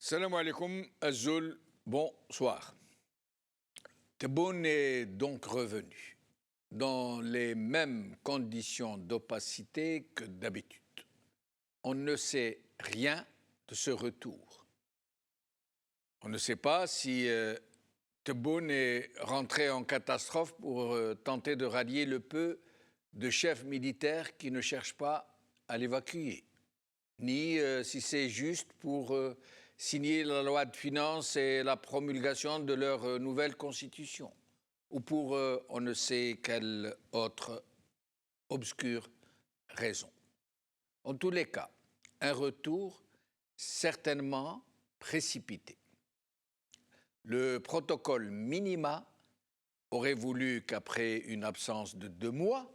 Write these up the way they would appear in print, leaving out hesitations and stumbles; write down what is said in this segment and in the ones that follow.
Salam alaikum, Azul, bonsoir. Tebboune est donc revenu dans les mêmes conditions d'opacité que d'habitude. On ne sait rien de ce retour. On ne sait pas si Tebboune est rentré en catastrophe pour tenter de rallier le peu de chefs militaires qui ne cherchent pas à l'évacuer, ni si c'est juste pour signer la loi de finances et la promulgation de leur nouvelle constitution, ou pour on ne sait quelle autre obscure raison. En tous les cas, un retour certainement précipité. Le protocole minima aurait voulu qu'après une absence de 2 mois,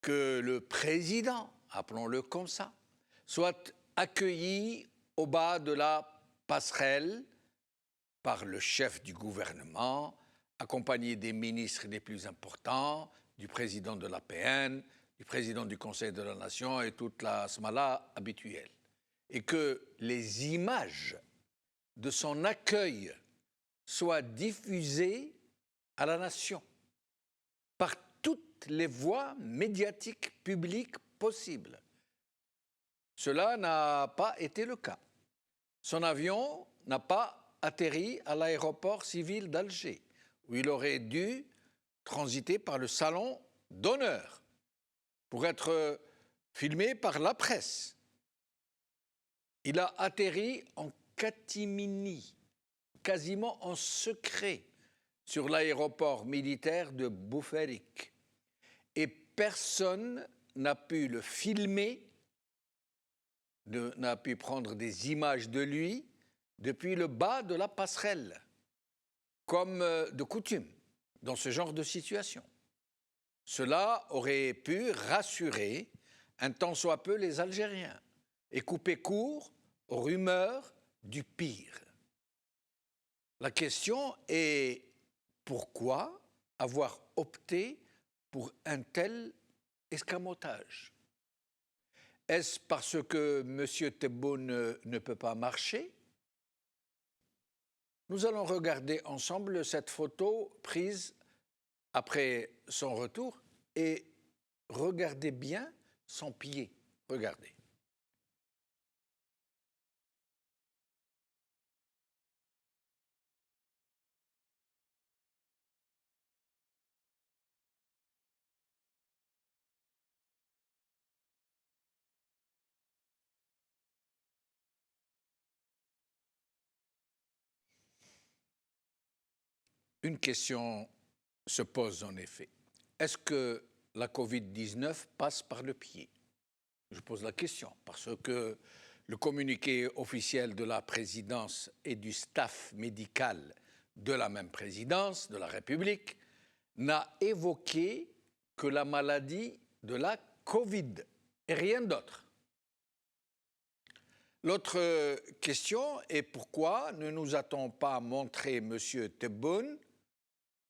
que le président, appelons-le comme ça, soit accueilli au bas de la passerelle par le chef du gouvernement, accompagné des ministres les plus importants, du président de l'APN, du président du Conseil de la Nation et toute la smala habituelle. Et que les images de son accueil soient diffusées à la nation par toutes les voies médiatiques publiques possibles. Cela n'a pas été le cas. Son avion n'a pas atterri à l'aéroport civil d'Alger, où il aurait dû transiter par le salon d'honneur pour être filmé par la presse. Il a atterri en catimini, quasiment en secret, sur l'aéroport militaire de Boufarik. Et personne n'a pu le filmer, n'a pu prendre des images de lui depuis le bas de la passerelle, comme de coutume dans ce genre de situation. Cela aurait pu rassurer un tant soit peu les Algériens et couper court aux rumeurs du pire. La question est pourquoi avoir opté pour un tel escamotage? Est-ce parce que M. Tebboune ne peut pas marcher? Nous allons regarder ensemble cette photo prise après son retour et regardez bien son pied. Regardez. Une question se pose en effet. Est-ce que la Covid-19 passe par le pied? Je pose la question parce que le communiqué officiel de la présidence et du staff médical de la même présidence de la République n'a évoqué que la maladie de la Covid et rien d'autre. L'autre question est pourquoi ne nous a-t-on pas montré M. Tebboune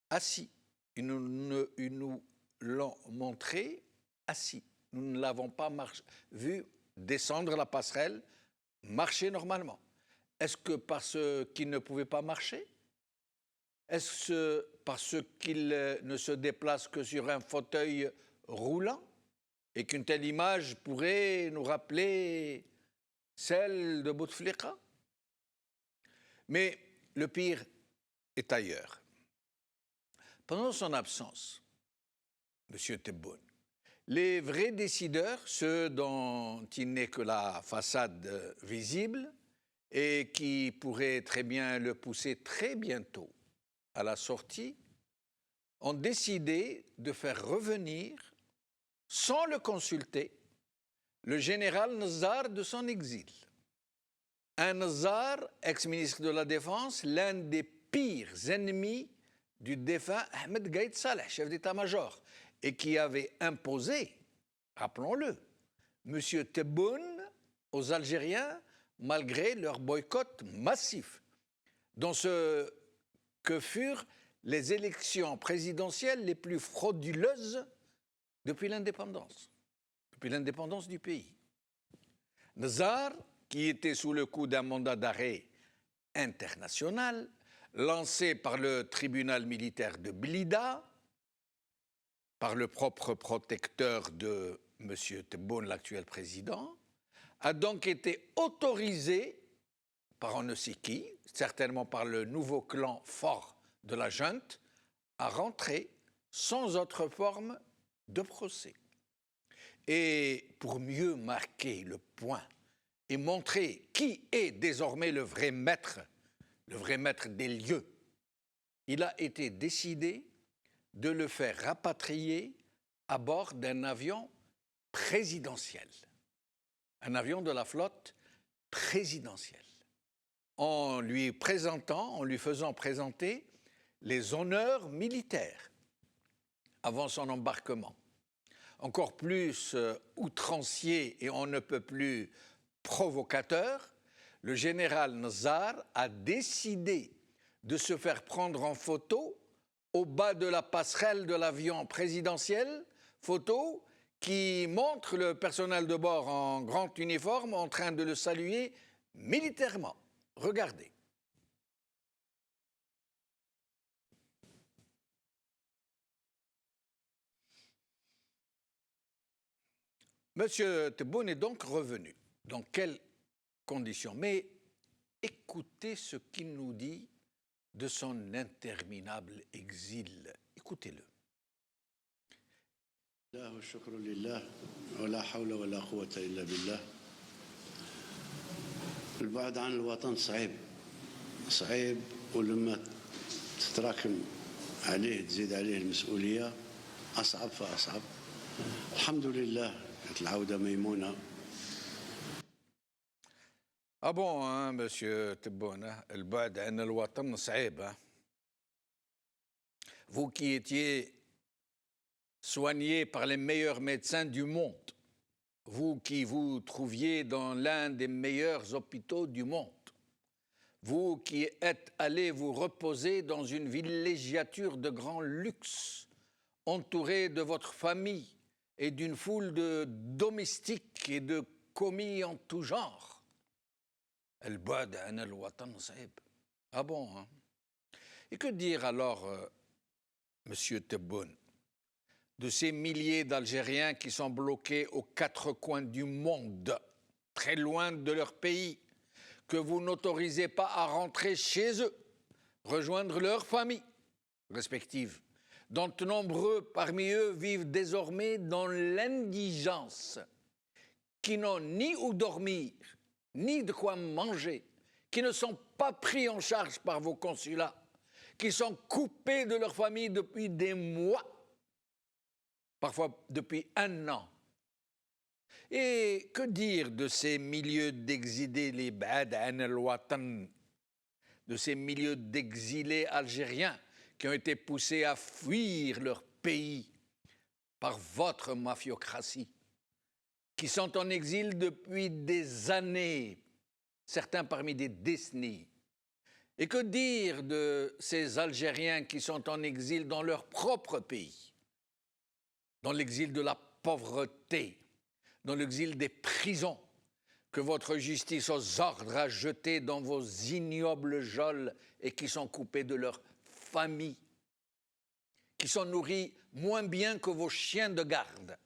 assis? Ils nous l'ont montré assis. Nous ne l'avons pas vu descendre la passerelle, marcher normalement. Est-ce que parce qu'il ne pouvait pas marcher? Est-ce parce qu'il ne se déplace que sur un fauteuil roulant et qu'une telle image pourrait nous rappeler celle de Bouteflika? Mais le pire est ailleurs. Pendant son absence, M. Tebboune, les vrais décideurs, ceux dont il n'est que la façade visible et qui pourraient très bien le pousser très bientôt à la sortie, ont décidé de faire revenir, sans le consulter, le général Nazzar de son exil. Un Nazzar, ex-ministre de la Défense, l'un des pires ennemis du défunt Ahmed Gaïd Saleh, chef d'état-major, et qui avait imposé, rappelons-le, M. Tebboune aux Algériens malgré leur boycott massif, dans ce que furent les élections présidentielles les plus frauduleuses depuis l'indépendance du pays. Nazzar qui était sous le coup d'un mandat d'arrêt international lancé par le tribunal militaire de Blida, par le propre protecteur de M. Tebboune, l'actuel président, a donc été autorisé par on ne sait qui, certainement par le nouveau clan fort de la junte, à rentrer sans autre forme de procès. Et pour mieux marquer le point et montrer qui est désormais le vrai maître des lieux, il a été décidé de le faire rapatrier à bord d'un avion présidentiel, un avion de la flotte présidentielle, en lui faisant présenter les honneurs militaires avant son embarquement. Encore plus outrancier et on ne peut plus provocateur, le général Nazar a décidé de se faire prendre en photo au bas de la passerelle de l'avion présidentiel, photo qui montre le personnel de bord en grand uniforme en train de le saluer militairement. Regardez. Monsieur Tebboune est donc revenu. Dans quelles conditions? Mais écoutez ce qu'il nous dit de son interminable exil. Écoutez-le. البعد عن الوطن صعيب ولما تتراكم عليه تزيد عليه المسؤولية أصعب فأصعب. الحمد لله كانت العودة ميمونة. Ah bon, hein, monsieur Tebboune, البعد عن الوطن صعيب. Hein? Vous qui étiez soigné par les meilleurs médecins du monde, vous qui vous trouviez dans l'un des meilleurs hôpitaux du monde, vous qui êtes allé vous reposer dans une villégiature de grand luxe, entouré de votre famille et d'une foule de domestiques et de commis en tout genre. Ah bon, hein? Et que dire alors, monsieur Tebboune, de ces milliers d'Algériens qui sont bloqués aux quatre coins du monde, très loin de leur pays, que vous n'autorisez pas à rentrer chez eux, rejoindre leurs familles respectives, dont nombreux parmi eux vivent désormais dans l'indigence, qui n'ont ni où dormir, ni de quoi manger, qui ne sont pas pris en charge par vos consulats, qui sont coupés de leur famille depuis des mois, parfois depuis 1 an. Et que dire de ces milieux d'exilés, les Ba'ad an al-Watan, de ces milieux d'exilés algériens qui ont été poussés à fuir leur pays par votre mafiocratie, qui sont en exil depuis des années, certains parmi des décennies. Et que dire de ces Algériens qui sont en exil dans leur propre pays, dans l'exil de la pauvreté, dans l'exil des prisons, que votre justice aux ordres a jetés dans vos ignobles geôles et qui sont coupés de leur famille, qui sont nourris moins bien que vos chiens de garde,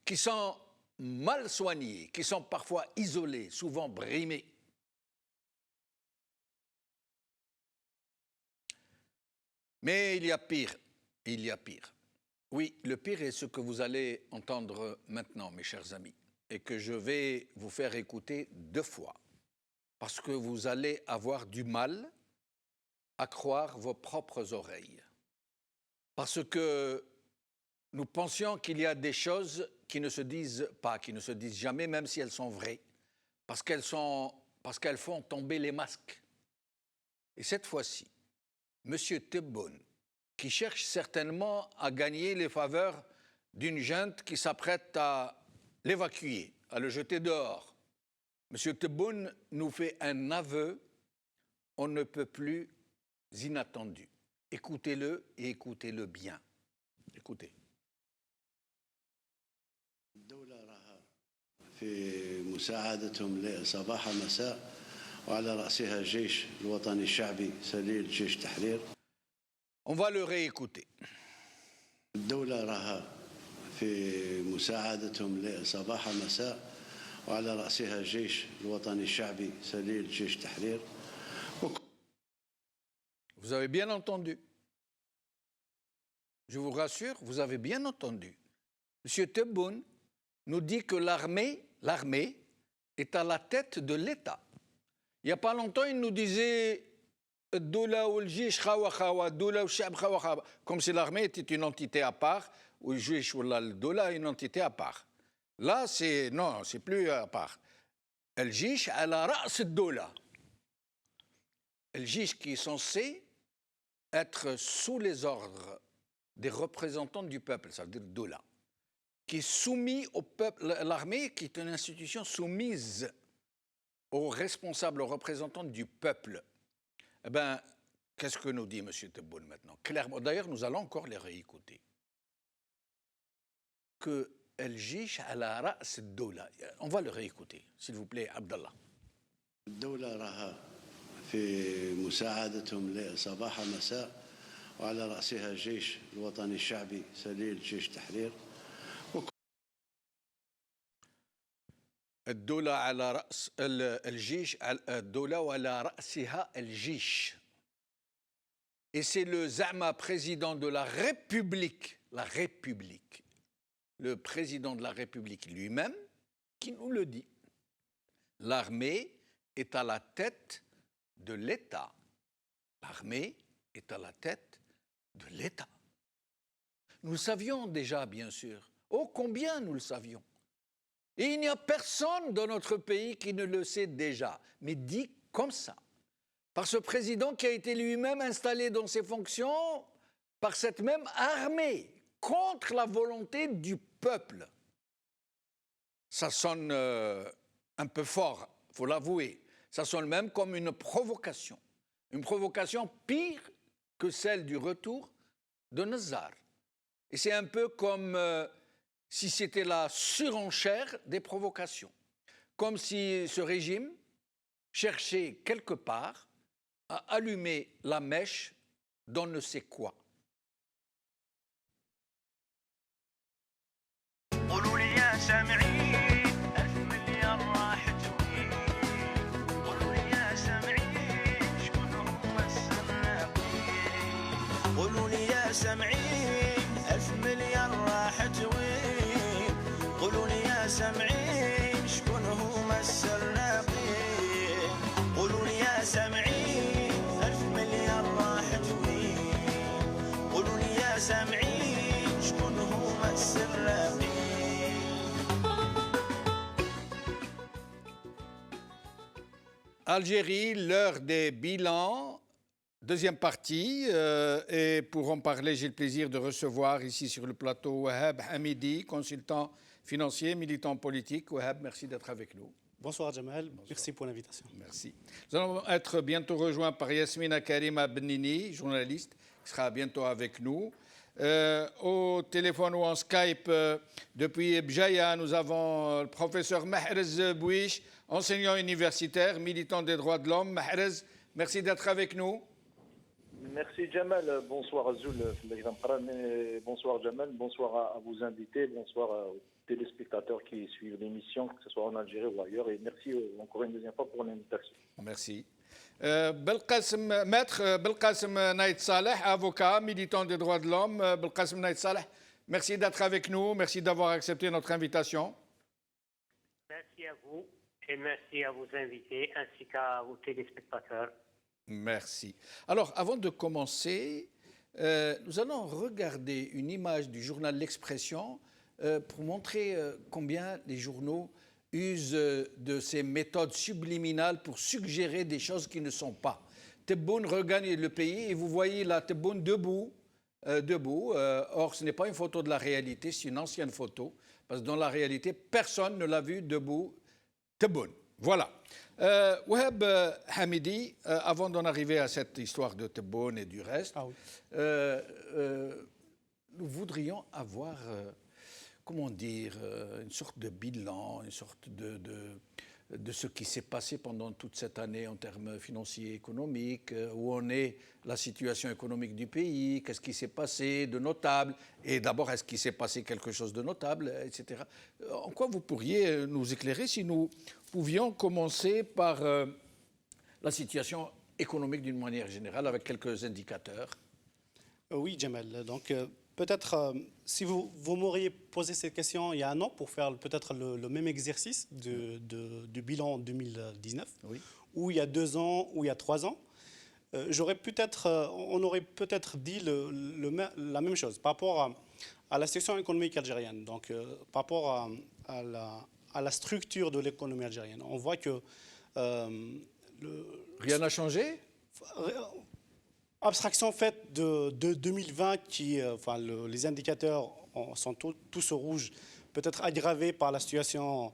qui sont mal soignés, qui sont parfois isolés, souvent brimés. Mais il y a pire, il y a pire. Oui, le pire est ce que vous allez entendre maintenant, mes chers amis, et que je vais vous faire écouter 2 fois, parce que vous allez avoir du mal à croire vos propres oreilles. Parce que nous pensions qu'il y a des choses qui ne se disent pas, qui ne se disent jamais, même si elles sont vraies, parce qu'elles font tomber les masques. Et cette fois-ci, M. Tebboune, qui cherche certainement à gagner les faveurs d'une junte qui s'apprête à l'évacuer, à le jeter dehors, M. Tebboune nous fait un aveu on ne peut plus inattendu. Écoutez-le et écoutez-le bien. Écoutez. الدولة راها في في مساعدتهم صباح مساء وعلى رأسها الجيش الوطني الشعبي سليل جيش تحرير. On va le réécouter. الدولة راها في مساعدتهم صباح مساء وعلى رأسها الجيش الوطني الشعبي سليل جيش تحرير. Vous avez bien entendu. Je vous rassure, vous avez bien entendu. M. Tebboune nous dit que l'armée est à la tête de l'État. Il n'y a pas longtemps, il nous disait comme si l'armée était une entité à part, ou le Jish ou le Doula une entité à part. Là, non, c'est plus à part. El Jish à la race Doula. El Jish qui est censé être sous les ordres des représentants du peuple, ça veut dire Doula, qui est soumis au peuple, l'armée qui est une institution soumise aux responsables, aux représentants du peuple. Eh bien, qu'est-ce que nous dit M. Tebboune maintenant? Clairement, d'ailleurs, nous allons encore les réécouter. Que El Jish à la ra's Doula. On va le réécouter, s'il vous plaît, Abdallah. الدولة راها في مساعدتهم صباح مساء وعلى رأسها الجيش الوطني الشعبي سليل جيش تحرير. الدولة على رأس الجيش الدولة وعلى رأسها الجيش. Et c'est le Zama président de la République, le président de la République lui-même qui nous le dit. L'armée est à la tête de l'État. L'armée est à la tête de l'État. Nous le savions déjà, bien sûr. Oh, combien nous le savions. Et il n'y a personne dans notre pays qui ne le sait déjà, mais dit comme ça. Par ce président qui a été lui-même installé dans ses fonctions par cette même armée, contre la volonté du peuple. Ça sonne un peu fort, il faut l'avouer. Ça sonne même comme une provocation pire que celle du retour de Nazar. Et c'est un peu comme si c'était la surenchère des provocations. Comme si ce régime cherchait quelque part à allumer la mèche d'on ne sait quoi. Algérie, l'heure des bilans, deuxième partie, et pour en parler, j'ai le plaisir de recevoir ici sur le plateau Wahab Hamidi, consultant financier, militant politique. Wahab, merci d'être avec nous. Bonsoir Jamal, merci pour l'invitation. Merci. Nous allons être bientôt rejoints par Yasmina Karima Benini, journaliste, qui sera bientôt avec nous. Au téléphone ou en Skype, depuis Bjaya, nous avons le professeur Mahrez Bouiche, enseignant universitaire, militant des droits de l'homme. Mahrez, merci d'être avec nous. Merci Jamal, bonsoir Azoul, bonsoir Jamal, bonsoir à vos invités, bonsoir aux téléspectateurs qui suivent l'émission, que ce soit en Algérie ou ailleurs, et merci encore une deuxième fois pour l'invitation. Merci. Maître Belkacem Naït Saleh, avocat, militant des droits de l'homme. Belkacem Naït Saleh, merci d'être avec nous, merci d'avoir accepté notre invitation. Merci à vous et merci à vos invités ainsi qu'à vos téléspectateurs. Merci. Alors, avant de commencer, nous allons regarder une image du journal L'Expression pour montrer combien les journaux usent de ces méthodes subliminales pour suggérer des choses qui ne sont pas. Tebboune regagne le pays et vous voyez là Tebboune debout. Or, ce n'est pas une photo de la réalité, c'est une ancienne photo, parce que dans la réalité, personne ne l'a vu debout Tebboune. Voilà. Wahab Hamidi, avant d'en arriver à cette histoire de Tebboune et du reste, nous voudrions avoir comment dire, une sorte de bilan, une sorte de ce qui s'est passé pendant toute cette année en termes financiers et économiques, où en est la situation économique du pays, qu'est-ce qui s'est passé de notable, et d'abord, est-ce qu'il s'est passé quelque chose de notable, etc. En quoi vous pourriez nous éclairer si nous pouvions commencer par la situation économique d'une manière générale, avec quelques indicateurs? Oui, Jamal. Donc, peut-être, si vous m'auriez posé cette question il y a un an pour faire peut-être le même exercice du bilan 2019, Oui. ou il y a 2 ans, ou il y a 3 ans, on aurait peut-être dit la même chose par rapport à la situation économique algérienne. Donc, par rapport à la structure de l'économie algérienne. On voit que... Rien n'a changé? Abstraction faite de 2020, les indicateurs sont tous au rouge, peut-être aggravés par la situation,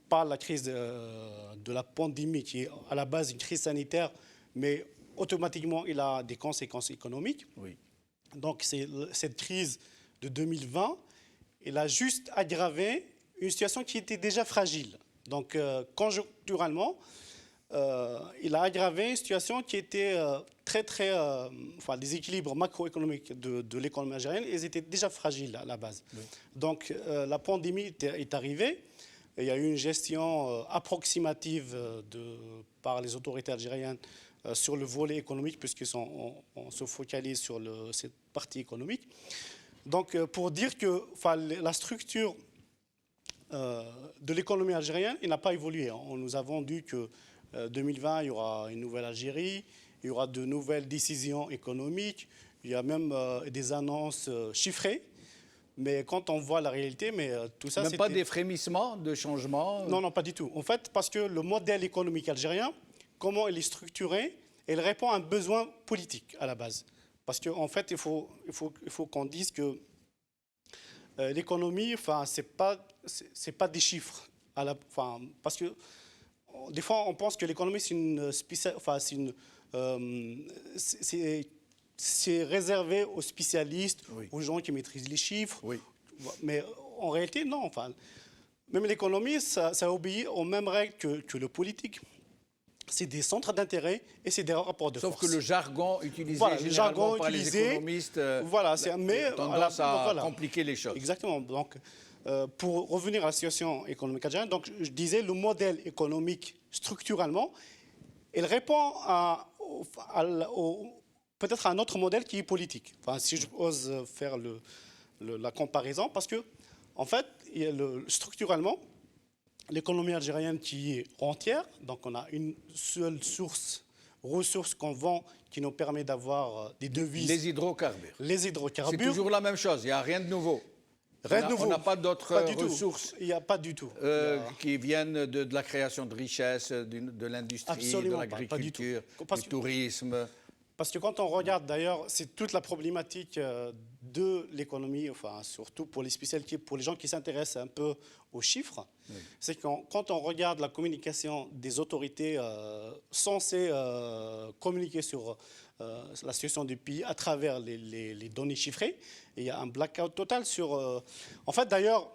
par la crise de la pandémie, qui est à la base une crise sanitaire, mais automatiquement, il a des conséquences économiques. Oui. Donc, cette crise de 2020, elle a juste aggravé une situation qui était déjà fragile. Donc, conjoncturellement, il a aggravé une situation qui était des équilibres macroéconomiques de l'économie algérienne, ils étaient déjà fragiles à la base. Oui. Donc la pandémie est arrivée, il y a eu une gestion approximative par les autorités algériennes sur le volet économique, puisqu'on se focalise sur cette partie économique. Donc pour dire que la structure de l'économie algérienne n'a pas évolué. Nous avons dit que 2020, il y aura une nouvelle Algérie, il y aura de nouvelles décisions économiques, il y a même des annonces chiffrées. Mais quand on voit la réalité, tout ça... Même pas des frémissements de changement? Non, pas du tout. En fait, parce que le modèle économique algérien, comment il est structuré, il répond à un besoin politique à la base. Parce qu'en fait, il faut qu'on dise que l'économie, c'est pas des chiffres. Parce que des fois, on pense que l'économie, c'est réservé aux spécialistes, oui, aux gens qui maîtrisent les chiffres. Oui. Mais en réalité, non. Même l'économie, ça obéit aux mêmes règles que le politique. C'est des centres d'intérêt et c'est des rapports de force. Sauf que le jargon utilisé généralement par les économistes a tendance à compliquer les choses. Exactement. Donc, pour revenir à la situation économique algérienne, donc je disais le modèle économique structurellement, il répond peut-être à un autre modèle qui est politique. Si je ose faire la comparaison, parce que en fait, structurellement, l'économie algérienne qui est entière, donc on a une seule ressource qu'on vend qui nous permet d'avoir des devises. Les hydrocarbures. Les hydrocarbures. C'est toujours la même chose, il n'y a rien de nouveau. On n'a pas d'autres ressources. Il n'y a pas du tout. Qui viennent de la création de richesses, de l'industrie, de l'agriculture, du tourisme. Parce que quand on regarde d'ailleurs, c'est toute la problématique de l'économie, surtout pour les spécialistes, pour les gens qui s'intéressent un peu aux chiffres, oui, c'est que quand on regarde la communication des autorités censées communiquer sur la situation du pays à travers les données chiffrées, il y a un blackout total sur... En fait, d'ailleurs,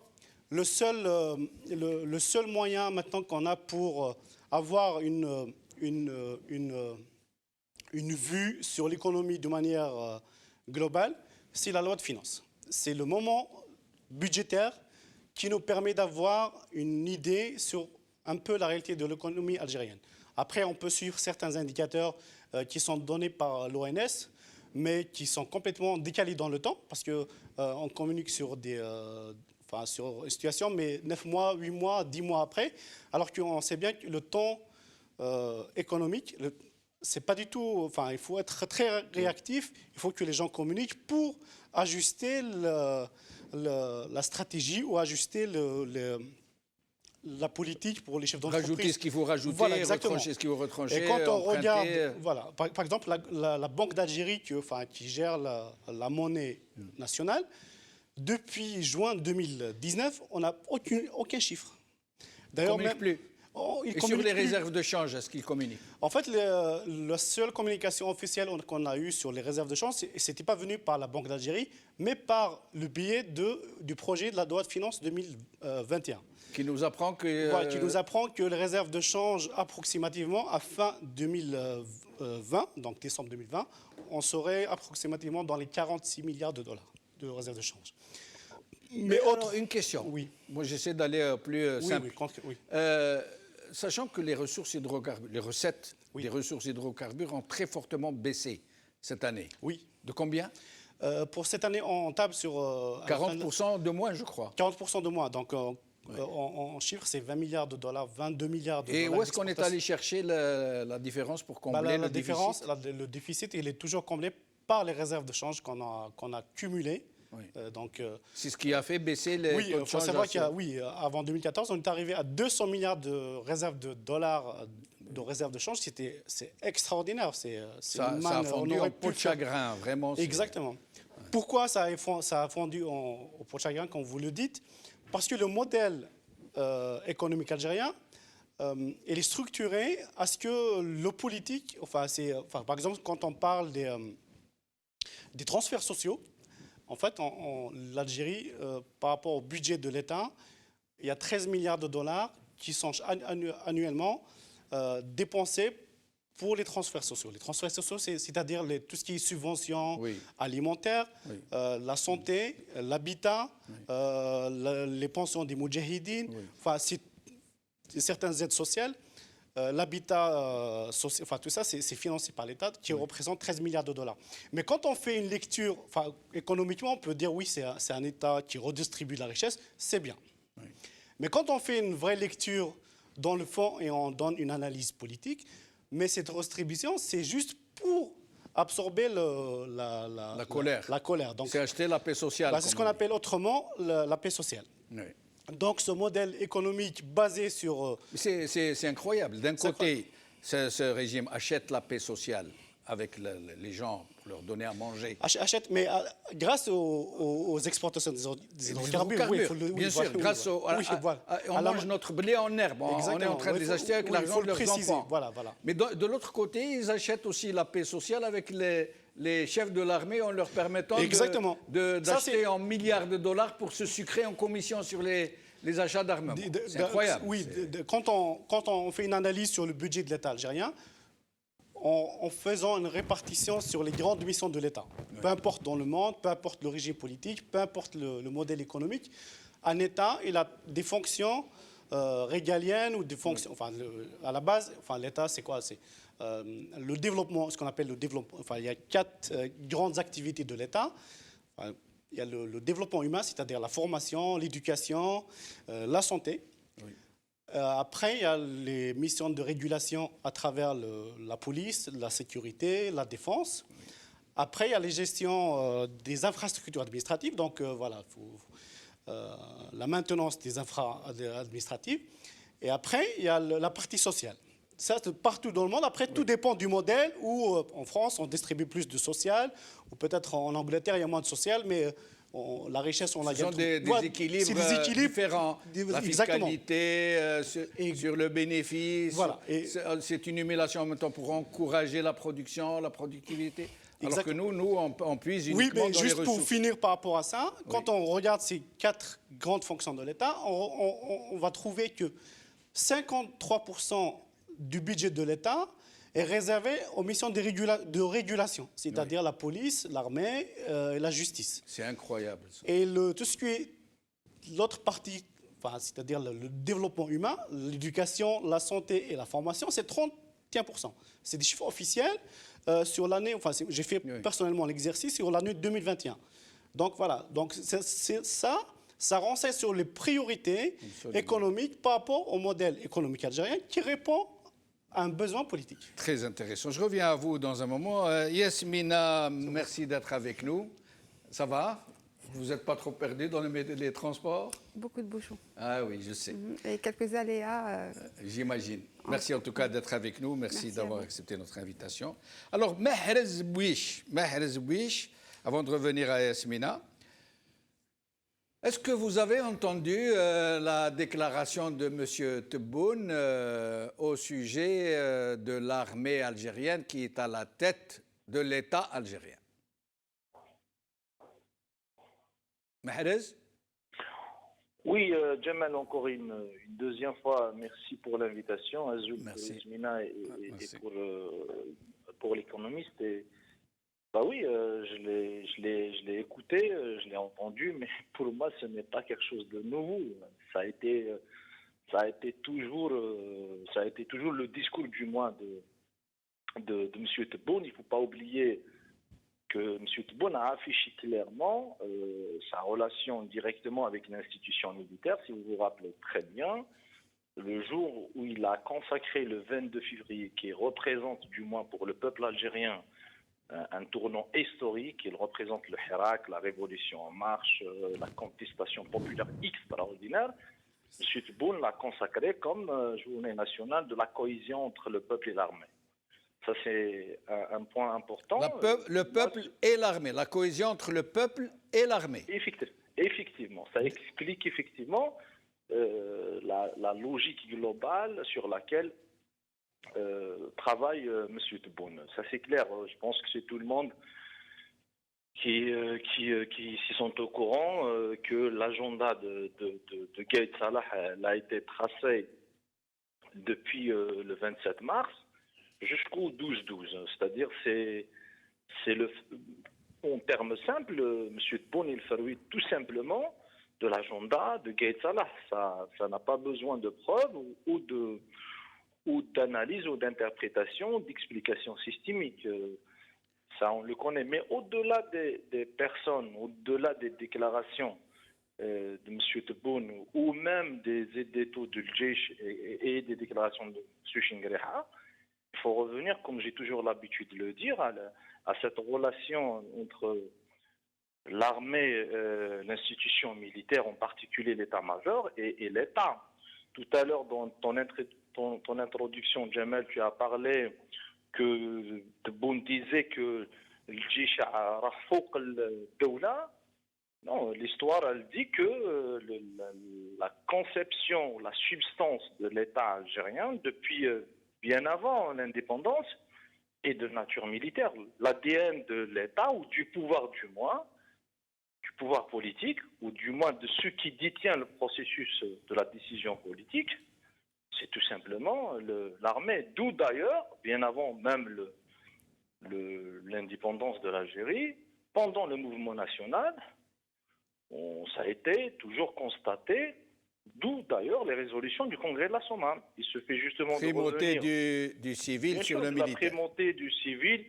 le seul moyen maintenant qu'on a pour avoir une vue sur l'économie de manière globale, c'est la loi de finances. C'est le moment budgétaire qui nous permet d'avoir une idée sur un peu la réalité de l'économie algérienne. Après, on peut suivre certains indicateurs qui sont donnés par l'ONS, mais qui sont complètement décalés dans le temps, parce qu'on communique sur sur une situation, mais 9 mois, 8 mois, 10 mois après, alors qu'on sait bien que le temps économique... C'est pas du tout. Il faut être très réactif. Il faut que les gens communiquent pour ajuster la stratégie ou ajuster la politique pour les chefs d'entreprise. Rajouter ce qu'il faut rajouter, voilà, retrancher ce qu'il faut retrancher. Et quand on regarde, voilà, par exemple, la Banque d'Algérie qui gère la monnaie nationale, depuis juin 2019, on n'a aucun chiffre. D'ailleurs, même plus. Il Et sur communique les plus. réserves de change, est-ce qu'ils communiquent? En fait, la seule communication officielle qu'on a eue sur les réserves de change, ce n'était pas venu par la Banque d'Algérie, mais par le biais du projet de la loi de finances 2021. Qui nous apprend que... Voilà, qui nous apprend que les réserves de change, approximativement, à fin 2020, donc décembre 2020, on serait approximativement dans les 46 milliards de dollars de réserves de change. Mais alors, une question. Oui. Moi, j'essaie d'aller plus Oui, simple. oui. Sachant que les ressources hydrocarbures, les recettes des ressources hydrocarbures ont très fortement baissé cette année. Oui. De combien? Pour cette année, on table sur... 40% de moins, je crois. 40% de moins. Donc, en chiffres, c'est 20 milliards de dollars, 22 milliards de Et dollars. où est-ce qu'on est allé chercher la différence pour combler la le différence, déficit? le déficit, il est toujours comblé par les réserves de change qu'on a cumulées. Oui. C'est ce qui a fait baisser les oui, taux de il faut change. savoir qu'avant 2014, on est arrivé à 200 milliards de réserves de dollars de réserves de change. C'est extraordinaire. Ça a fondu en peau de chagrin, vraiment. Exactement. Ouais. Pourquoi ça a fondu au peau de chagrin, comme vous le dites? Parce que le modèle économique algérien, il est structuré à ce que le politique, par exemple, quand on parle des transferts sociaux, en fait, l'Algérie, par rapport au budget de l'État, il y a 13 milliards de dollars qui sont annuellement dépensés pour les transferts sociaux. Les transferts sociaux, c'est-à-dire tout ce qui est subventions alimentaires, la santé, l'habitat, les pensions des moudjahidines, certaines aides sociales. L'habitat, tout ça, c'est financé par l'État, qui représente 13 milliards de dollars. Mais quand on fait une lecture, économiquement, on peut dire oui, c'est un État qui redistribue la richesse, c'est bien. Oui. Mais quand on fait une vraie lecture dans le fond et on donne une analyse politique, mais cette redistribution, c'est juste pour absorber la colère. C'est acheter la paix sociale. C'est ce qu'on appelle autrement la paix sociale. Oui. Donc ce modèle économique basé sur... C'est incroyable. D'un côté, ce régime achète la paix sociale avec les gens pour leur donner à manger. Achète, mais grâce aux exportations des hydrocarbures. Bien sûr, grâce on mange notre blé en herbe. On est en train de les acheter avec l'argent de leurs enfants. Voilà. Mais de l'autre côté, ils achètent aussi la paix sociale avec les chefs de l'armée en leur permettant d'acheter en milliards de dollars pour se sucrer en commission sur les achats d'armement. C'est incroyable. Oui, quand on fait une analyse sur le budget de l'État algérien, en faisant une répartition sur les grandes missions de l'État, peu importe dans le monde, peu importe le régime politique, peu importe le modèle économique, un État, il a des fonctions régaliennes ou des fonctions... à la base, l'État, c'est quoi? C'est le développement, ce qu'on appelle le développement. Il y a 4 grandes activités de l'État. Il y a le développement humain, c'est-à-dire la formation, l'éducation, la santé. Oui. Après, il y a les missions de régulation à travers la police, la sécurité, la défense. Oui. Après, il y a les gestions des infrastructures administratives, donc la maintenance des infrastructures administratives. Et après, il y a la partie sociale. Ça, c'est partout dans le monde. Après, tout dépend du modèle où, en France, on distribue plus de social, ou peut-être en Angleterre, il y a moins de social, mais la richesse, on la gagne. Ce sont des équilibres différents. La fiscalité, sur le bénéfice. Voilà. C'est une émulation en même temps pour encourager la production, la productivité. Alors que nous, on puise uniquement dans les ressources. Oui, mais juste pour finir par rapport à ça, quand on regarde ces 4 grandes fonctions de l'État, on va trouver que 53% du budget de l'État est réservé aux missions de régulation, c'est-à-dire la police, l'armée et la justice. C'est incroyable. Ça. Et tout ce qui est l'autre partie, c'est-à-dire le développement humain, l'éducation, la santé et la formation, c'est 31%. C'est des chiffres officiels sur l'année, j'ai fait personnellement l'exercice sur l'année 2021. Donc voilà, ça renseigne sur les priorités économiques par rapport au modèle économique algérien qui répond à un besoin politique. Très intéressant. Je reviens à vous dans un moment. Yasmina, merci d'être avec nous. Ça va? Vous n'êtes pas trop perdu dans les transports? Beaucoup de bouchons. Ah oui, je sais. Et quelques aléas. J'imagine. Merci en tout cas d'être avec nous. Merci d'avoir accepté notre invitation. Alors, Mahrez Bouich, avant de revenir à Yasmina, Est-ce que vous avez entendu la déclaration de M. Tebboune au sujet de l'armée algérienne qui est à la tête de l'État algérien? Mahrez? Oui, Jamal, encore une deuxième fois, merci pour l'invitation. Azoul pour Yasmina et pour l'économiste. Bah oui, je l'ai écouté, je l'ai entendu, mais pour moi, ce n'est pas quelque chose de nouveau. Ça a été toujours le discours du moins de M. Tebboune. Il ne faut pas oublier que M. Tebboune a affiché clairement sa relation directement avec l'institution militaire, si vous vous rappelez très bien, le jour où il a consacré le 22 février, qui représente du moins pour le peuple algérien un tournant historique. Il représente le Hirak, la révolution en marche, la contestation populaire extraordinaire. M. Tebboune l'a consacré comme journée nationale de la cohésion entre le peuple et l'armée. Ça, c'est un point important. Le peuple et l'armée, la cohésion entre le peuple et l'armée. Effectivement, ça explique effectivement la logique globale sur laquelle travaille M. Tebboune. Ça, c'est clair. Je pense que c'est tout le monde qui s'y sont au courant que l'agenda de Gaïd Salah a été tracé depuis le 27 mars jusqu'au 12-12. C'est-à-dire, en termes simples, M. Tebboune, il fait tout simplement de l'agenda de Gaïd Salah. Ça n'a pas besoin de preuves ou d'analyse ou d'interprétation, d'explication systémique. Ça, on le connaît. Mais au-delà des personnes, au-delà des déclarations de M. Tebboune ou même des éditos du Djeish et des déclarations de M. Chingreha, il faut revenir, comme j'ai toujours l'habitude de le dire, à cette relation entre l'armée, l'institution militaire, en particulier l'état-major, et l'État. Tout à l'heure, dans ton introduction, Jamal, tu as parlé que Tebboune disait que le Djeish a rafouq al-Dawla. Non, l'histoire, elle dit que la conception, la substance de l'État algérien, depuis bien avant l'indépendance, est de nature militaire. L'ADN de l'État, ou du pouvoir du moins, du pouvoir politique, ou du moins de ceux qui détiennent le processus de la décision politique, c'est tout simplement l'armée. D'où d'ailleurs, bien avant même l'indépendance de l'Algérie, pendant le mouvement national, ça a été toujours constaté, d'où d'ailleurs les résolutions du Congrès de la Somme. Il se fait justement primauté du civil sur le militaire. La primauté du civil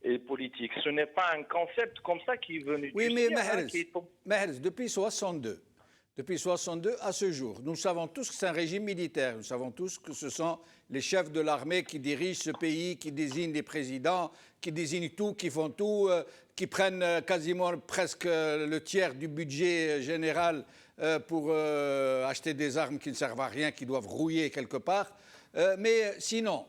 et politique. Ce n'est pas un concept comme ça qui est venu. Oui, mais Mahrez, depuis 62 à ce jour, nous savons tous que c'est un régime militaire. Nous savons tous que ce sont les chefs de l'armée qui dirigent ce pays, qui désignent les présidents, qui désignent tout, qui font tout, qui prennent quasiment presque le tiers du budget général pour acheter des armes qui ne servent à rien, qui doivent rouiller quelque part. Mais sinon,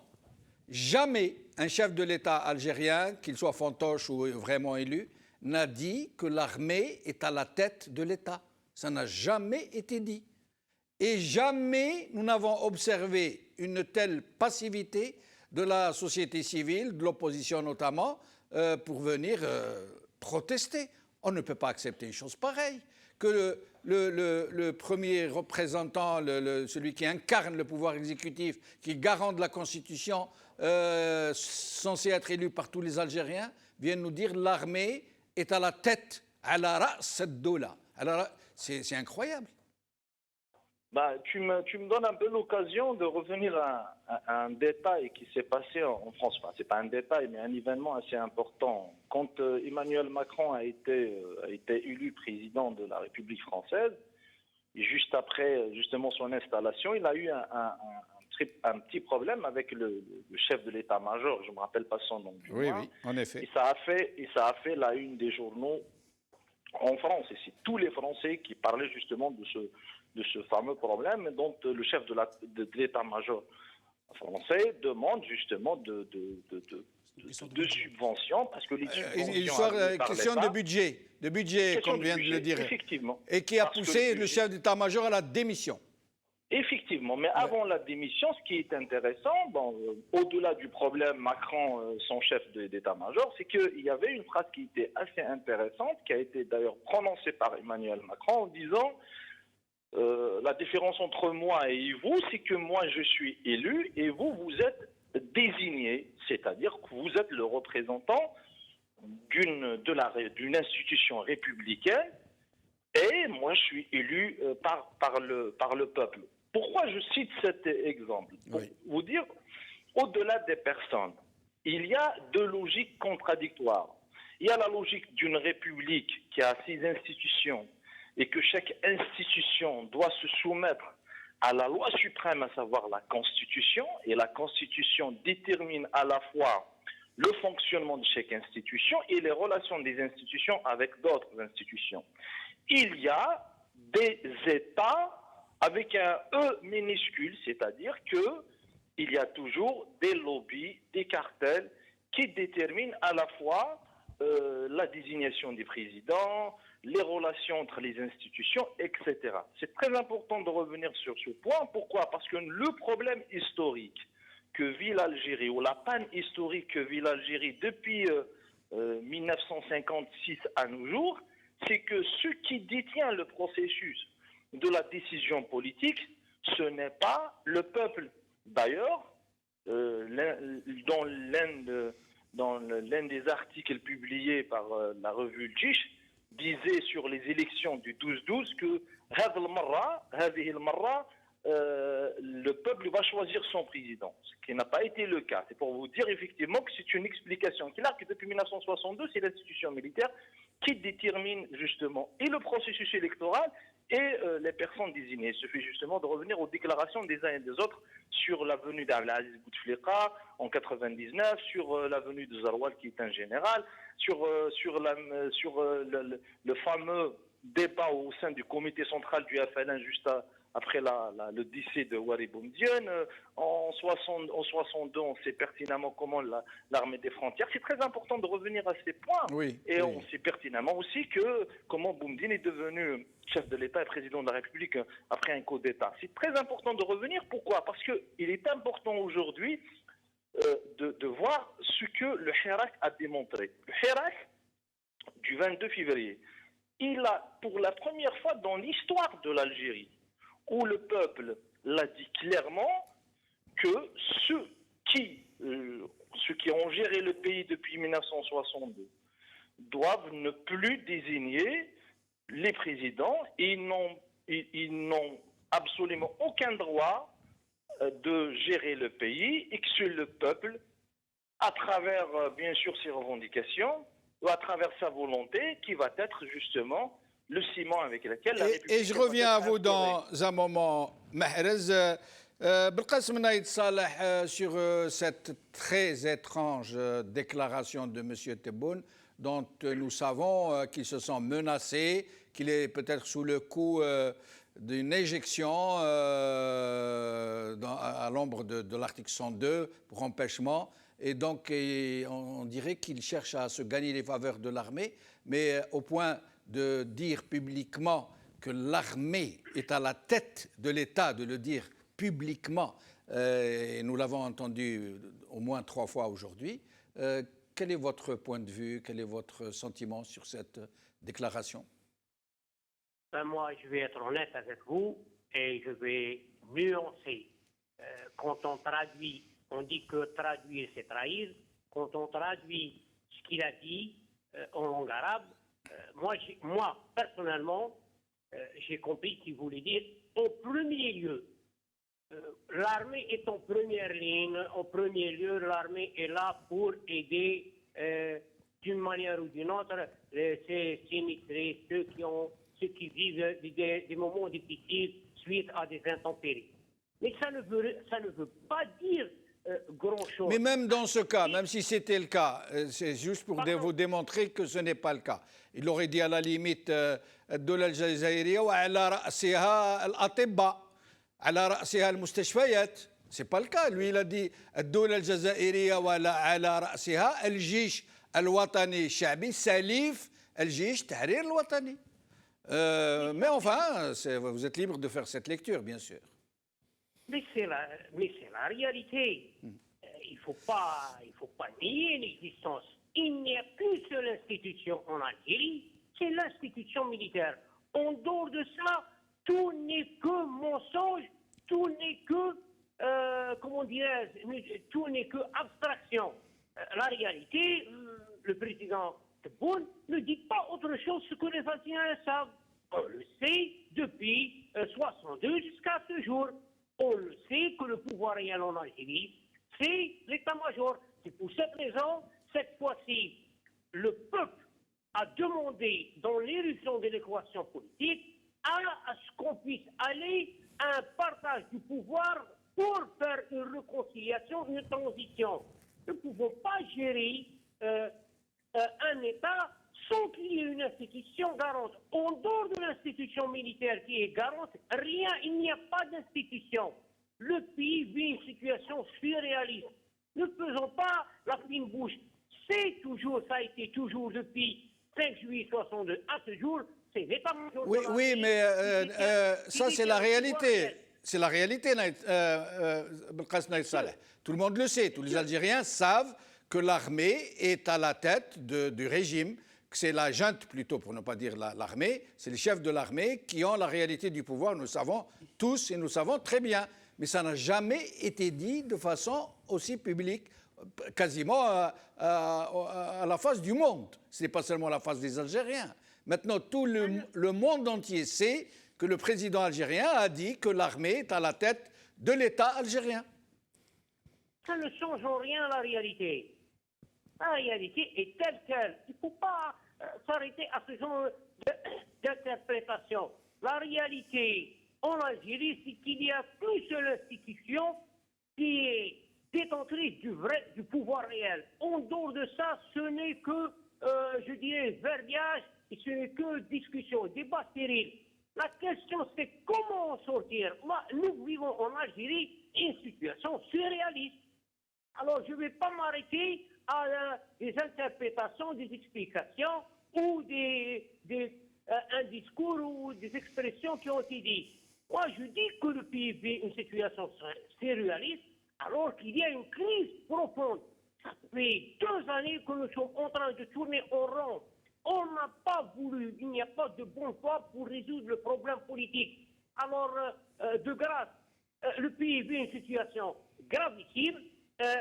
jamais un chef de l'État algérien, qu'il soit fantoche ou vraiment élu, n'a dit que l'armée est à la tête de l'État. Ça n'a jamais été dit. Et jamais nous n'avons observé une telle passivité de la société civile, de l'opposition notamment, pour venir protester. On ne peut pas accepter une chose pareille. Que le premier représentant, celui qui incarne le pouvoir exécutif, qui est garant de la Constitution, censé être élu par tous les Algériens, vienne nous dire l'armée est à la tête, à la ra's ad-dawla. Alors, c'est incroyable. Bah, tu me donnes un peu l'occasion de revenir à un détail qui s'est passé en France. Enfin, ce n'est pas un détail, mais un événement assez important. Quand Emmanuel Macron a été élu président de la République française, et juste après justement son installation, il a eu un petit problème avec le chef de l'état-major. Je ne me rappelle pas son nom. Oui, en effet. Et ça a fait la une des journaux en France. Et c'est tous les Français qui parlaient justement de ce fameux problème dont le chef de l'état-major français demande justement de subventions, parce que les subventions... Question de budget, comme vient de le dire. Effectivement. Et qui a poussé le chef d'état-major à la démission. Effectivement, mais avant la démission, ce qui est intéressant, au-delà du problème Macron, son chef d'état-major, c'est qu'il y avait une phrase qui était assez intéressante, qui a été d'ailleurs prononcée par Emmanuel Macron en disant la différence entre moi et vous, c'est que moi je suis élu et vous, vous êtes désigné, c'est-à-dire que vous êtes le représentant d'une institution républicaine et moi je suis élu par le peuple. Pourquoi je cite cet exemple? Pour vous dire, au-delà des personnes, il y a deux logiques contradictoires. Il y a la logique d'une république qui a ses institutions et que chaque institution doit se soumettre à la loi suprême, à savoir la Constitution, et la Constitution détermine à la fois le fonctionnement de chaque institution et les relations des institutions avec d'autres institutions. Il y a des États avec un E minuscule, c'est-à-dire qu'il y a toujours des lobbies, des cartels qui déterminent à la fois la désignation des présidents, les relations entre les institutions, etc. C'est très important de revenir sur ce point. Pourquoi? Parce que le problème historique que vit l'Algérie, ou la panne historique que vit l'Algérie depuis 1956 à nos jours, c'est que ce qui détient le processus de la décision politique, ce n'est pas le peuple. D'ailleurs, dans l'un des articles publiés par la revue Le Jish, disait sur les élections du 12-12 que le peuple va choisir son président, ce qui n'a pas été le cas. C'est pour vous dire effectivement que c'est une explication claire que depuis 1962, c'est l'institution militaire qui détermine justement et le processus électoral et les personnes désignées. Il suffit justement de revenir aux déclarations des uns et des autres sur la venue d'Abdelaziz Bouteflika en 99, sur la venue de Zaroual qui est un général, sur le fameux débat au sein du comité central du FLN juste après le décès de Wari Boumediene. En 62, on sait pertinemment comment l'armée des frontières. C'est très important de revenir à ces points. On sait pertinemment aussi comment Boumediene est devenu chef de l'État et président de la République après un coup d'État. C'est très important de revenir. Pourquoi? Parce qu'il est important aujourd'hui de voir ce que le Hirak a démontré. Le Hirak du 22 février, il a, pour la première fois dans l'histoire de l'Algérie, où le peuple l'a dit clairement, que ceux qui ont géré le pays depuis 1962 doivent ne plus désigner les présidents et ils n'ont absolument aucun droit de gérer le pays et que c'est le peuple, à travers bien sûr ses revendications ou à travers sa volonté, qui va être justement le ciment avec lequel la République... Et je reviens à vous dans un moment, Mahrez. Belkacem Naïd Saleh, sur cette très étrange déclaration de M. Tebboune, dont nous savons qu'il se sent menacé, qu'il est peut-être sous le coup d'une éjection à l'ombre de l'article 102 pour empêchement. Et donc, on dirait qu'il cherche à se gagner les faveurs de l'armée, mais au point de dire publiquement que l'armée est à la tête de l'État, de le dire publiquement, et nous l'avons entendu au moins 3 fois aujourd'hui. Quel est votre point de vue, quel est votre sentiment sur cette déclaration? Moi, je vais être honnête avec vous et je vais nuancer. Quand on traduit, on dit que traduire, c'est trahir. Quand on traduit ce qu'il a dit en langue arabe, moi, personnellement, j'ai compris qu'il voulait dire en premier lieu. L'armée est en première ligne. En premier lieu, l'armée est là pour aider d'une manière ou d'une autre ces sinistrés, ceux qui vivent des moments difficiles suite à des intempéries. Mais ça ne veut pas dire grand-chose. Mais même dans ce cas, même si c'était le cas, c'est juste pour vous démontrer que ce n'est pas le cas. Il aurait dit à la limite الدولة الجزائرية وعلى رأسها الأطباء على رأسها المستشفيات. C'est pas le cas. Lui, il a dit الدولة الجزائرية ولا على رأسها الجيش الوطني الشعبي سليف الجيش التحرير الوطني. Mais enfin, vous êtes libre de faire cette lecture, bien sûr. Mais c'est la réalité. Il faut pas nier l'existence. Il n'y a qu'une seule institution en Algérie, c'est l'institution militaire. En dehors de ça, tout n'est que mensonge, tout n'est que, comment dirais-je, tout n'est que abstraction. La réalité, le président Tebboune ne dit pas autre chose que les Algériens savent. On le sait depuis 62 jusqu'à ce jour. On le sait que le pouvoir réel en Algérie, c'est l'état-major. C'est pour cette raison, cette fois-ci, le peuple a demandé dans l'éruption de l'équation politique à ce qu'on puisse aller à un partage du pouvoir pour faire une réconciliation, une transition. Nous ne pouvons pas gérer un État sans qu'il y ait une institution garante. En dehors de l'institution militaire qui est garante, rien, il n'y a pas d'institution. Le pays vit une situation surréaliste. Ne faisons pas la fine bouche. C'est toujours, ça a été toujours depuis 5 juillet 62 à ce jour, c'est l'état-major. Oui, oui, mais ça c'est la réalité. C'est la réalité, Belkacem Naïf Saleh. Tout le monde le sait, tous les Algériens savent que l'armée est à la tête du régime, que c'est la junte plutôt, pour ne pas dire l'armée, c'est les chefs de l'armée qui ont la réalité du pouvoir, nous le savons tous et nous le savons très bien. Mais ça n'a jamais été dit de façon aussi publique, quasiment à la face du monde. Ce n'est pas seulement la face des Algériens. Maintenant, tout le monde entier sait que le président algérien a dit que l'armée est à la tête de l'État algérien. Ça ne change en rien la réalité. La réalité est telle qu'elle. Il ne faut pas s'arrêter à ce genre d'interprétation. La réalité en Algérie, c'est qu'il y a qu'une seule institution qui est détentrice du pouvoir réel. En dehors de ça, ce n'est que, je dirais, verbiage, et ce n'est que discussion, débat stérile. La question, c'est comment en sortir. Nous vivons en Algérie une situation surréaliste. Alors, je ne vais pas m'arrêter à des interprétations, des explications ou un discours ou des expressions qui ont été dites. Moi, je dis que le pays vit une situation surréaliste alors qu'il y a une crise profonde. Ça fait 2 années que nous sommes en train de tourner en rond. On n'a pas voulu, il n'y a pas de bonne foi pour résoudre le problème politique. Alors, de grâce, le pays vit une situation gravissime.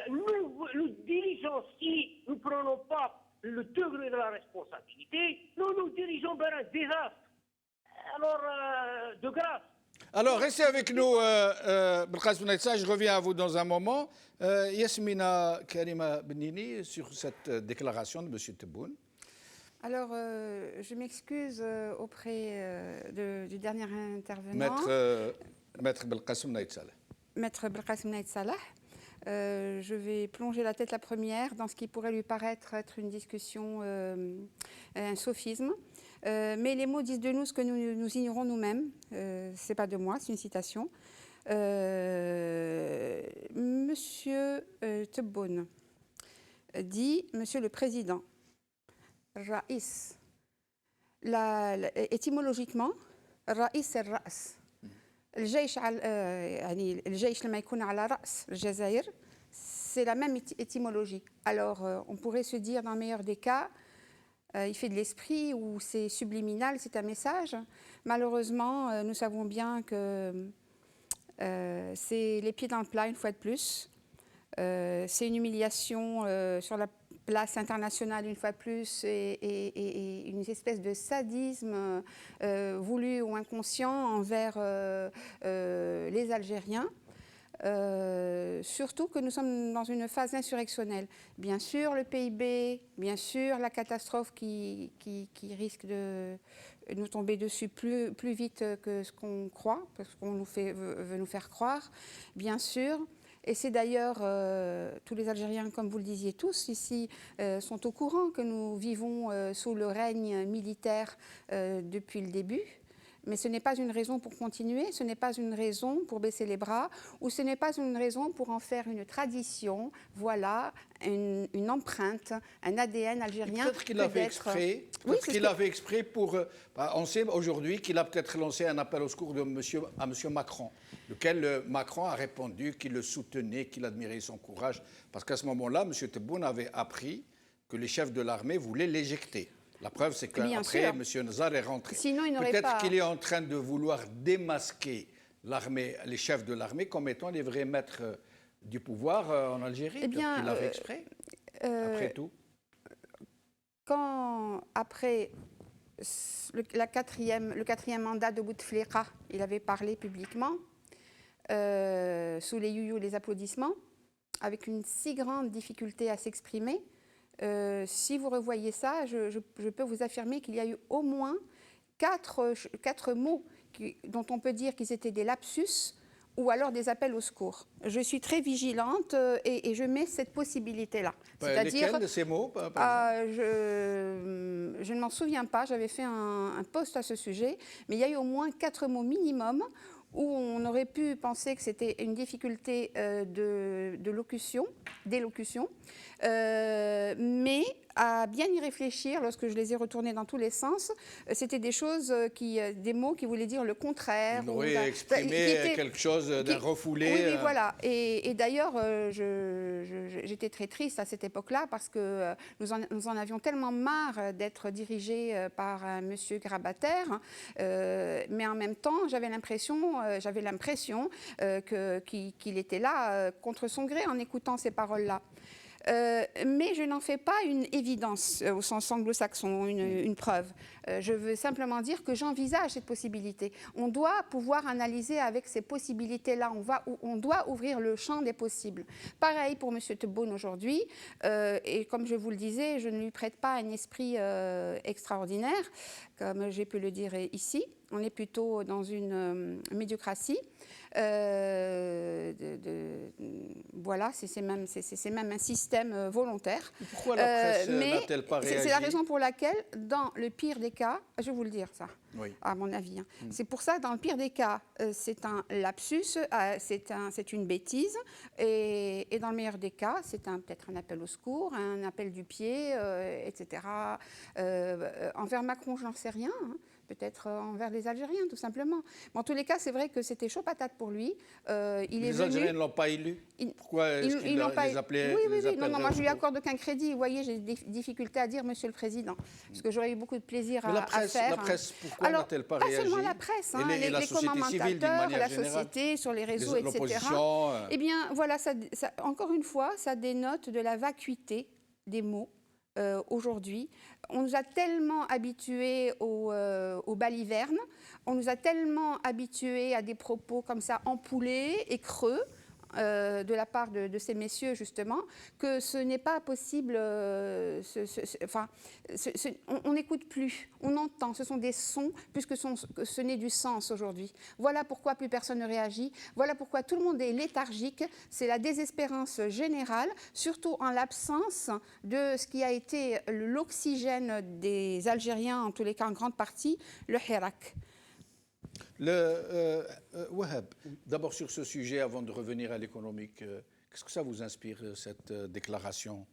Nous dirigeons, si nous ne prenons pas le degré de la responsabilité, nous dirigeons vers un désastre. Alors, de grâce. Alors, restez avec nous, Belkacem Naïf Saleh, je reviens à vous dans un moment. Yasmina Karima Benini, sur cette déclaration de M. Tebboune. Alors, je m'excuse auprès du dernier intervenant. Maître Belkacem Naïf Saleh. Maître Belkacem Naïf Saleh. Je vais plonger la tête la première dans ce qui pourrait lui paraître être une discussion, un sophisme. Mais les mots disent de nous ce que nous ignorons nous-mêmes. Ce n'est pas de moi, c'est une citation. Monsieur Tebboune dit, Monsieur le Président, Raïs. Étymologiquement, Raïs c'est Ras. الجيش يعني الجيش لما يكون على رأس الجزائر c'est la même étymologie. Alors on pourrait se dire dans le meilleur des cas il fait de l'esprit ou c'est subliminal, c'est un message. Malheureusement, nous savons bien que c'est les pieds dans le plat une fois de plus. C'est une humiliation sur la place internationale une fois de plus et une espèce de sadisme voulu ou inconscient envers les Algériens. Surtout que nous sommes dans une phase insurrectionnelle. Bien sûr, le PIB, bien sûr, la catastrophe qui risque de nous tomber dessus plus vite que ce qu'on croit, parce qu'on veut nous faire croire, bien sûr. Et c'est d'ailleurs, tous les Algériens, comme vous le disiez tous ici, sont au courant que nous vivons sous le règne militaire depuis le début. Mais ce n'est pas une raison pour continuer, ce n'est pas une raison pour baisser les bras, ou ce n'est pas une raison pour en faire une tradition, voilà, une empreinte, un ADN algérien. Peut-être qu'il avait exprès, pour... on sait aujourd'hui qu'il a peut-être lancé un appel au secours à monsieur Macron, lequel Macron a répondu qu'il le soutenait, qu'il admirait son courage, parce qu'à ce moment-là, M. Tebboune avait appris que les chefs de l'armée voulaient l'éjecter. La preuve, c'est qu'après, M. Nazar est rentré. Sinon, il n'aurait Peut-être qu'il est en train de vouloir démasquer l'armée, les chefs de l'armée comme étant les vrais maîtres du pouvoir en Algérie. Il a fait exprès, après tout. Quand, après le quatrième mandat de Bouteflika, il avait parlé publiquement, sous les youyous, les applaudissements, avec une si grande difficulté à s'exprimer, si vous revoyez ça, je peux vous affirmer qu'il y a eu au moins quatre mots dont on peut dire qu'ils étaient des lapsus ou alors des appels au secours. Je suis très vigilante et je mets cette possibilité-là. Lesquels de ces mots je ne m'en souviens pas, j'avais fait un post à ce sujet, mais il y a eu au moins 4 mots minimum où on aurait pu penser que c'était une difficulté d'élocution, mais à bien y réfléchir, lorsque je les ai retournés dans tous les sens, c'était des choses, des mots qui voulaient dire le contraire. Oui, exprimer quelque chose d'un refoulé. Oui, voilà. Et d'ailleurs, j'étais très triste à cette époque-là parce que nous en avions tellement marre d'être dirigés par M. Grabataire, mais en même temps, j'avais l'impression qu'il était là contre son gré en écoutant ces paroles-là. Mais je n'en fais pas une évidence au sens anglo-saxon, une preuve. Je veux simplement dire que j'envisage cette possibilité. On doit pouvoir analyser avec ces possibilités-là. On doit ouvrir le champ des possibles. Pareil pour M. Tebboune aujourd'hui. Et comme je vous le disais, je ne lui prête pas un esprit extraordinaire, comme j'ai pu le dire ici. On est plutôt dans une médiocratie. Voilà, c'est même un système volontaire. Pourquoi la presse n'a-t-elle pas réagi ? C'est la raison pour laquelle, dans le pire des cas, je vais vous le dire ça, oui, à mon avis. C'est pour ça, dans le pire des cas, c'est un lapsus, c'est une bêtise, et dans le meilleur des cas, c'est peut-être un appel au secours, un appel du pied, etc. Envers Macron, je n'en sais rien. Peut-être envers les Algériens, tout simplement. Mais en tous les cas, c'est vrai que c'était chaud patate pour lui. Les Algériens ne l'ont pas élu. Pourquoi est-ce qu'ils les appelaient? Oui. Non, moi, je lui accorde aucun crédit. Vous voyez, j'ai des difficultés à dire Monsieur le Président, parce que j'aurais eu beaucoup de plaisir à faire. La presse, pourquoi n'a-t-elle pas réagi? Pas seulement la presse, les commentateurs, la société, sur les réseaux, etc. Eh bien, voilà, encore une fois, ça dénote de la vacuité des mots. Aujourd'hui, on nous a tellement habitués aux balivernes, on nous a tellement habitués à des propos comme ça empoulés et creux de la part de ces messieurs, justement, que ce n'est pas possible, on n'écoute plus, on entend, ce sont des sons, puisque ce n'est du sens aujourd'hui. Voilà pourquoi plus personne ne réagit, voilà pourquoi tout le monde est léthargique, c'est la désespérance générale, surtout en l'absence de ce qui a été l'oxygène des Algériens, en tous les cas en grande partie, le Hirak. Wahab, d'abord sur ce sujet, avant de revenir à l'économique, qu'est-ce que ça vous inspire, cette déclaration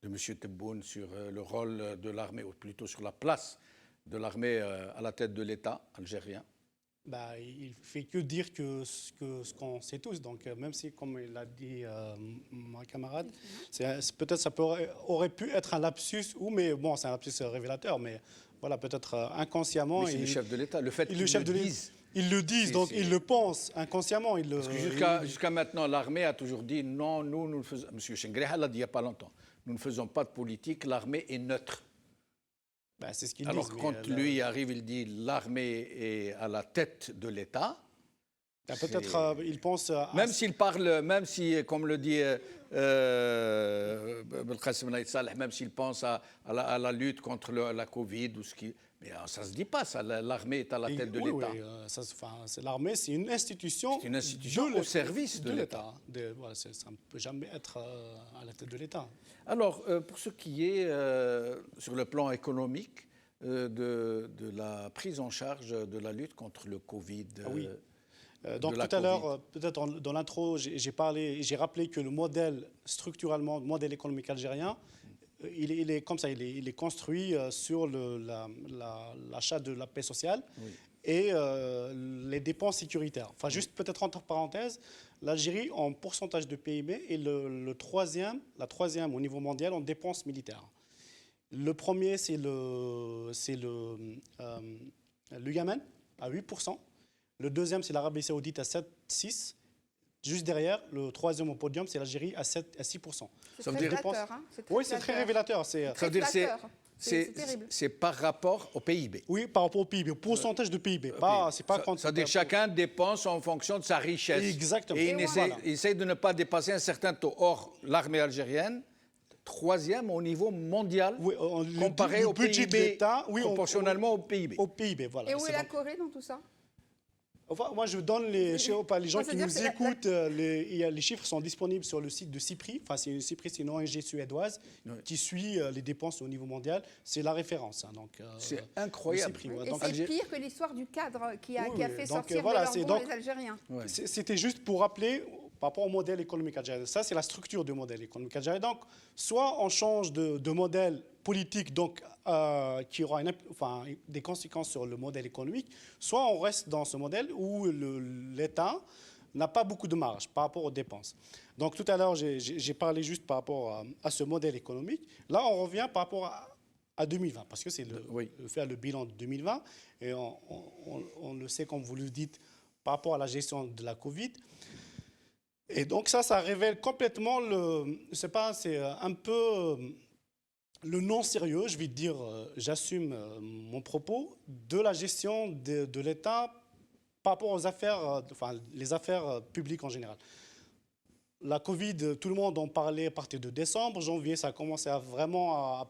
de M. Tebboune sur le rôle de l'armée, ou plutôt sur la place de l'armée à la tête de l'État algérien? Il ne fait que dire ce qu'on sait tous. Donc, même si, comme l'a dit ma camarade, peut-être ça aurait pu être un lapsus, mais bon, c'est un lapsus révélateur, mais voilà, peut-être inconsciemment. Mais c'est le chef de l'État, le fait qu'ils le disent. Ils le disent, donc ils le pensent inconsciemment. Parce que jusqu'à maintenant, l'armée a toujours dit non, nous ne faisons. M. Chengreh l'a dit il n'y a pas longtemps. Nous ne faisons pas de politique, l'armée est neutre. C'est ce qu'ils disent. Alors quand lui arrive, il dit l'armée est à la tête de l'État. Peut-être il pense. Même s'il parle, même si, comme le dit Belkacem Naïd Saleh, même s'il pense à la lutte contre la Covid ou ce qui. Mais ça ne se dit pas, ça. L'armée est à la tête de l'État. Oui, l'armée, c'est une institution. C'est une institution au service de l'État. Ça ne peut jamais être à la tête de l'État. Alors, pour ce qui est sur le plan économique, de la prise en charge de la lutte contre le Covid. Oui. Donc tout à l'heure, peut-être dans l'intro, j'ai rappelé que le modèle, structurellement, le modèle économique algérien, il est comme ça, il est construit sur l'achat de la paix sociale et les dépenses sécuritaires. Enfin, juste peut-être entre parenthèses, l'Algérie, en pourcentage de PIB, est la troisième au niveau mondial en dépenses militaires. Le premier, c'est le Yémen, à 8%. Le deuxième, c'est l'Arabie Saoudite à 7,6%. Juste derrière, le troisième au podium, c'est l'Algérie à 6%. C'est très révélateur. Oui, c'est très révélateur. C'est terrible. C'est par rapport au PIB. Oui, par rapport au PIB, au pourcentage de PIB. C'est-à-dire que chacun dépense en fonction de sa richesse. Exactement. Et il essaie de ne pas dépasser un certain taux. Or, l'armée algérienne, troisième au niveau mondial, comparé au budget PIB, de l'État, proportionnellement au PIB. Au PIB, voilà. Et où est la Corée dans tout ça? Enfin, moi, je donne les gens qui nous écoutent. Les chiffres sont disponibles sur le site de CIPRI. Enfin, CIPRI, c'est une ONG suédoise qui suit les dépenses au niveau mondial. C'est la référence. C'est incroyable. Et c'est pire que l'histoire du cadre qui a fait sortir de leur les Algériens. C'était juste pour rappeler par rapport au modèle économique algérien. Ça, c'est la structure du modèle économique algérien. Donc, soit on change de modèle politique, donc qui aura des conséquences sur le modèle économique, soit on reste dans ce modèle où l'État n'a pas beaucoup de marge par rapport aux dépenses. Donc tout à l'heure, j'ai parlé juste par rapport à ce modèle économique. Là, on revient par rapport à 2020, parce que c'est faire le bilan de 2020, et on le sait, comme vous le dites, par rapport à la gestion de la Covid. Et donc ça révèle complètement c'est un peu le non-sérieux, je vais dire, j'assume mon propos, de la gestion de l'État par rapport aux affaires, les affaires publiques en général. La Covid, tout le monde en parlait à partir de décembre, janvier, ça a commencé vraiment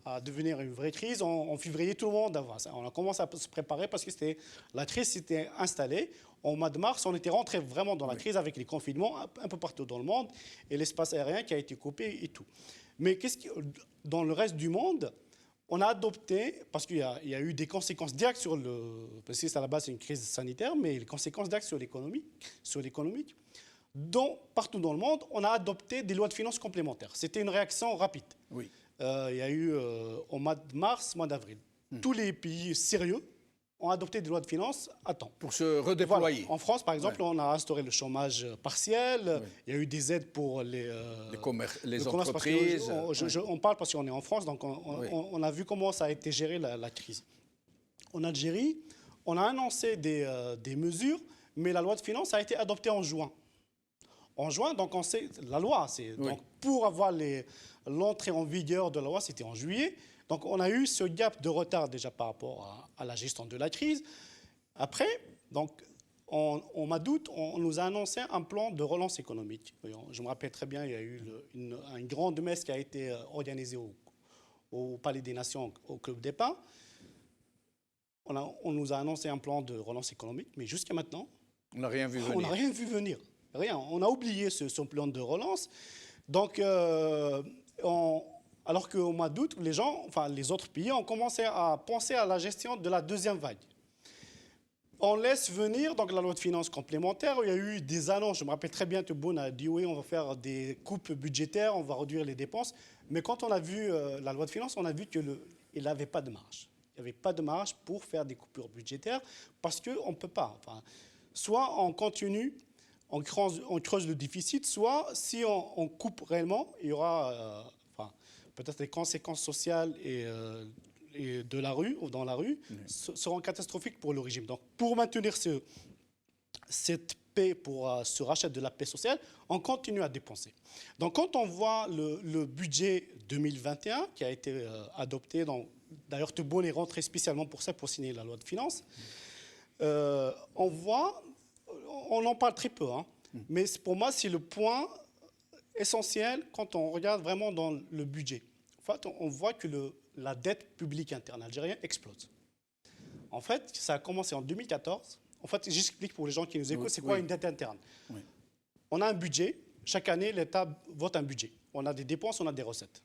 à devenir une vraie crise. En février, tout le monde, on a commencé à se préparer parce que la crise s'était installée. En mois de mars, on était rentré vraiment dans la crise avec les confinements un peu partout dans le monde et l'espace aérien qui a été coupé et tout. Mais dans le reste du monde, on a adopté, parce qu'il y a eu des conséquences directes parce que à la base c'est une crise sanitaire, mais les conséquences directes sur l'économique, partout dans le monde, on a adopté des lois de finances complémentaires. C'était une réaction rapide. Oui. Il y a eu au mois de mars, mois d'avril. Tous les pays sérieux ont adopté des lois de finances à temps. Pour se redéployer. Voilà. En France, par exemple, on a instauré le chômage partiel. Il y a eu des aides pour les entreprises. On parle parce qu'on est en France, donc on a vu comment ça a été géré la crise. En Algérie, on a annoncé des mesures, mais la loi de finances a été adoptée en juin. En juin, donc on sait, la loi, donc pour avoir l'entrée en vigueur de la loi, c'était en juillet. Donc on a eu ce gap de retard déjà par rapport à la gestion de la crise. Après, donc, en mois d'août, on nous a annoncé un plan de relance économique. Je me rappelle très bien, il y a eu une grande messe qui a été organisée au Palais des Nations, au Club des Pins. On nous a annoncé un plan de relance économique, mais jusqu'à maintenant, on n'a rien vu venir. On n'a rien vu venir. Rien. On a oublié son plan de relance. Donc, alors qu'au mois d'août, les autres pays ont commencé à penser à la gestion de la deuxième vague. On laisse venir donc la loi de finances complémentaire. Il y a eu des annonces. Je me rappelle très bien, Tebboune a dit oui, on va faire des coupes budgétaires, on va réduire les dépenses. Mais quand on a vu la loi de finances, on a vu qu'il n'avait pas de marge. Il n'y avait pas de marge pour faire des coupures budgétaires parce qu'on ne peut pas. Soit on continue, on creuse le déficit, soit si on coupe réellement, il y aura peut-être des conséquences sociales et de la rue ou dans la rue seront catastrophiques pour le régime. Donc, pour maintenir cette paix, pour ce rachat de la paix sociale, on continue à dépenser. Donc, quand on voit le budget 2021 qui a été adopté, d'ailleurs, Tebboune est rentré spécialement pour ça, pour signer la loi de finances, on en parle très peu, mais pour moi, c'est le point essentiel quand on regarde vraiment dans le budget. En fait, on voit que la dette publique interne algérienne explose. En fait, ça a commencé en 2014. En fait, j'explique pour les gens qui nous écoutent, c'est quoi une dette interne. On a un budget. Chaque année, l'État vote un budget. On a des dépenses, on a des recettes.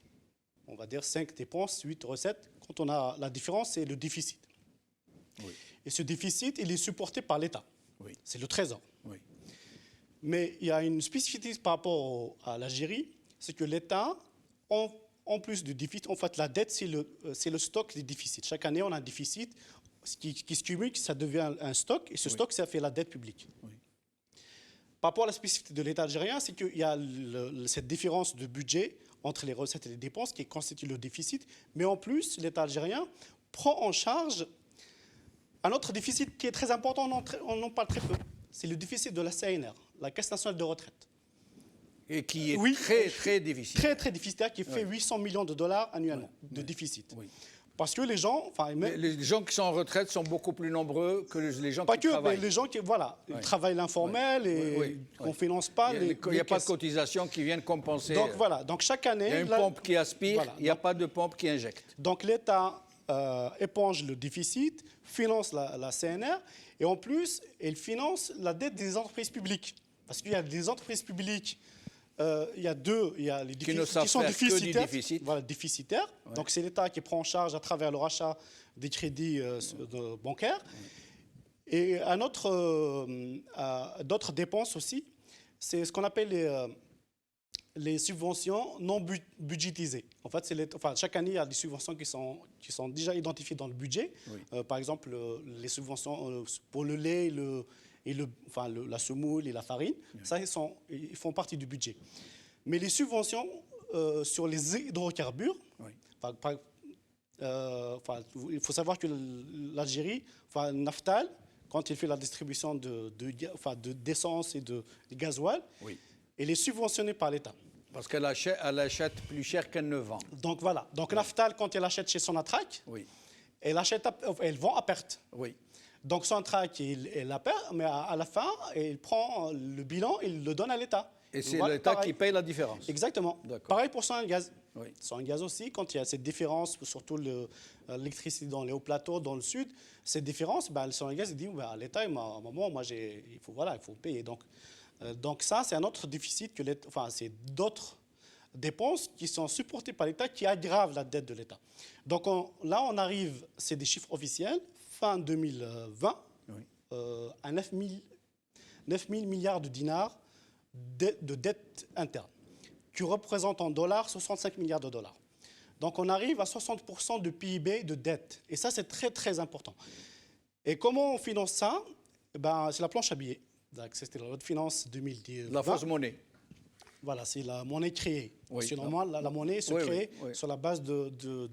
On va dire 5 dépenses, 8 recettes, quand on a la différence, c'est le déficit. Oui. Et ce déficit, il est supporté par l'État. Oui. C'est le Trésor. Oui. Mais il y a une spécificité par rapport à l'Algérie, c'est que l'État, en plus du déficit, en fait, la dette, c'est le stock des déficits. Chaque année, on a un déficit qui se cumule, ça devient un stock, et ce stock, ça fait la dette publique. Oui. Par rapport à la spécificité de l'État algérien, c'est qu'il y a cette différence de budget entre les recettes et les dépenses qui constitue le déficit, mais en plus, l'État algérien prend en charge un autre déficit qui est très important, on en parle très peu, c'est le déficit de la CNR, la Caisse nationale de retraite. Et qui est Oui, très difficile. Très déficitaire, qui fait 800 millions de dollars annuellement de déficit. Oui. Parce que les gens... Les gens qui sont en retraite sont beaucoup plus nombreux que les gens pas qui que, travaillent. mais les gens qui travaillent l'informel et qu'on ne finance pas. Il n'y a pas de cotisation qui viennent compenser. Donc voilà, donc chaque année... Il y a une pompe qui aspire, voilà, il n'y a pas de pompe qui injecte. Donc l'État éponge le déficit, finance la CNR, et en plus, elle finance la dette des entreprises publiques. Parce qu'il y a des entreprises publiques, il y a les qui sont déficitaires. Déficit. Voilà, déficitaires. Ouais. Donc c'est l'État qui prend en charge à travers le rachat des crédits bancaires. Ouais. Et d'autres dépenses aussi, c'est ce qu'on appelle les subventions non budgétisées. En fait, chaque année, il y a des subventions qui sont déjà identifiées dans le budget. Oui. Par exemple, les subventions pour le lait, la semoule et la farine, oui. Ça, ils font partie du budget. Mais les subventions sur les hydrocarbures, oui. Il faut savoir que l'Algérie, Naftal, quand il fait la distribution d'essence et de gasoil, oui. Elle est subventionnée par l'État. Parce qu'elle achète plus cher qu'elle ne vend. Donc voilà. Donc oui. Naftal, quand elle achète chez Sonatrach, oui. Elle vend à perte. Oui. Donc Sonatrach, elle a perte, mais à la fin, elle prend le bilan et il le donne à l'État. Et c'est l'État qui paye la différence. Exactement. Pareil pour Sonangaz. Oui. Sonangaz aussi, quand il y a cette différence, surtout l'électricité dans les hauts plateaux, dans le sud, cette différence, Sonangaz dit à l'État, à un moment, il faut payer. Donc ça, c'est un autre déficit c'est d'autres dépenses qui sont supportées par l'État qui aggravent la dette de l'État. Donc là, on arrive, c'est des chiffres officiels, fin 2020, oui. À 9 000 milliards de dinars de dette interne, qui représente en dollars 65 milliards de dollars. Donc on arrive à 60% de PIB de dette. Et ça, c'est très, très important. Et comment on finance ça ? C'est la planche à billets. C'était la loi de finances 2010. La fausse monnaie. Voilà, c'est la monnaie créée. Oui. Parce que normalement, la monnaie se crée sur la base de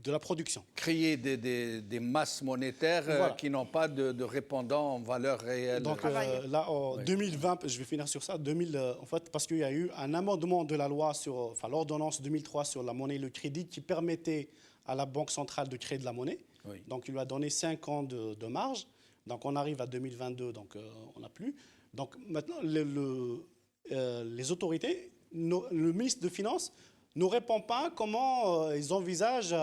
la production. Créer des masses monétaires voilà. Qui n'ont pas de répondant en valeur réelle. Donc là, en 2020, je vais finir sur ça, en fait, parce qu'il y a eu un amendement de la loi sur l'ordonnance 2003 sur la monnaie et le crédit qui permettait à la Banque centrale de créer de la monnaie. Oui. Donc il lui a donné 5 ans de marge. Donc on arrive à 2022, donc on n'a plus. Donc maintenant, les autorités, le ministre des Finances ne répond pas comment ils envisagent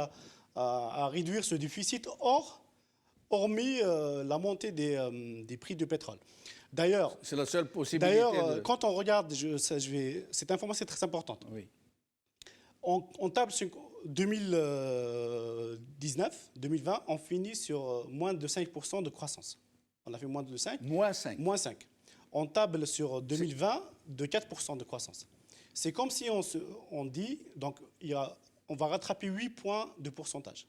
à réduire ce déficit hormis la montée des prix du pétrole. D'ailleurs, c'est la seule possibilité. D'ailleurs, quand on regarde, cette information est très importante. Oui. On table sur 2019, 2020, on finit sur moins de 5% de croissance. On a fait moins de 5. Moins 5. Moins 5. On table sur 2020 de 4% de croissance. C'est comme si on dit, donc on va rattraper 8 points de pourcentage.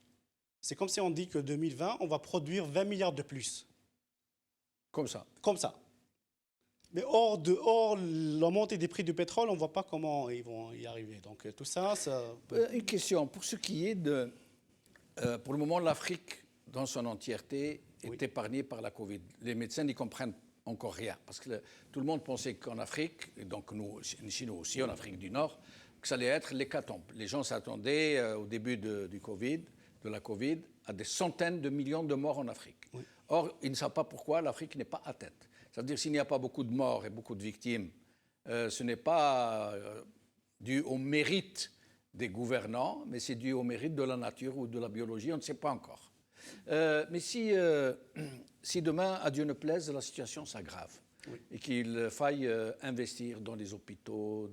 C'est comme si on dit que 2020, on va produire 20 milliards de plus. Comme ça. Comme ça. Mais hors la montée des prix du pétrole, on ne voit pas comment ils vont y arriver. Donc tout ça... Une question. Pour ce qui est de... pour le moment, l'Afrique, dans son entièreté, est épargnée par la Covid. Les médecins n'y comprennent encore rien. Parce que tout le monde pensait qu'en Afrique, et donc nous, chez nous aussi, en Afrique du Nord, que ça allait être l'hécatombe. Les gens s'attendaient au début de la Covid, à des centaines de millions de morts en Afrique. Oui. Or, ils ne savent pas pourquoi l'Afrique n'est pas à tête. Ça veut dire s'il n'y a pas beaucoup de morts et beaucoup de victimes, ce n'est pas dû au mérite des gouvernants, mais c'est dû au mérite de la nature ou de la biologie, on ne sait pas encore. Mais si demain, à Dieu ne plaise, la situation s'aggrave et qu'il faille investir dans les hôpitaux,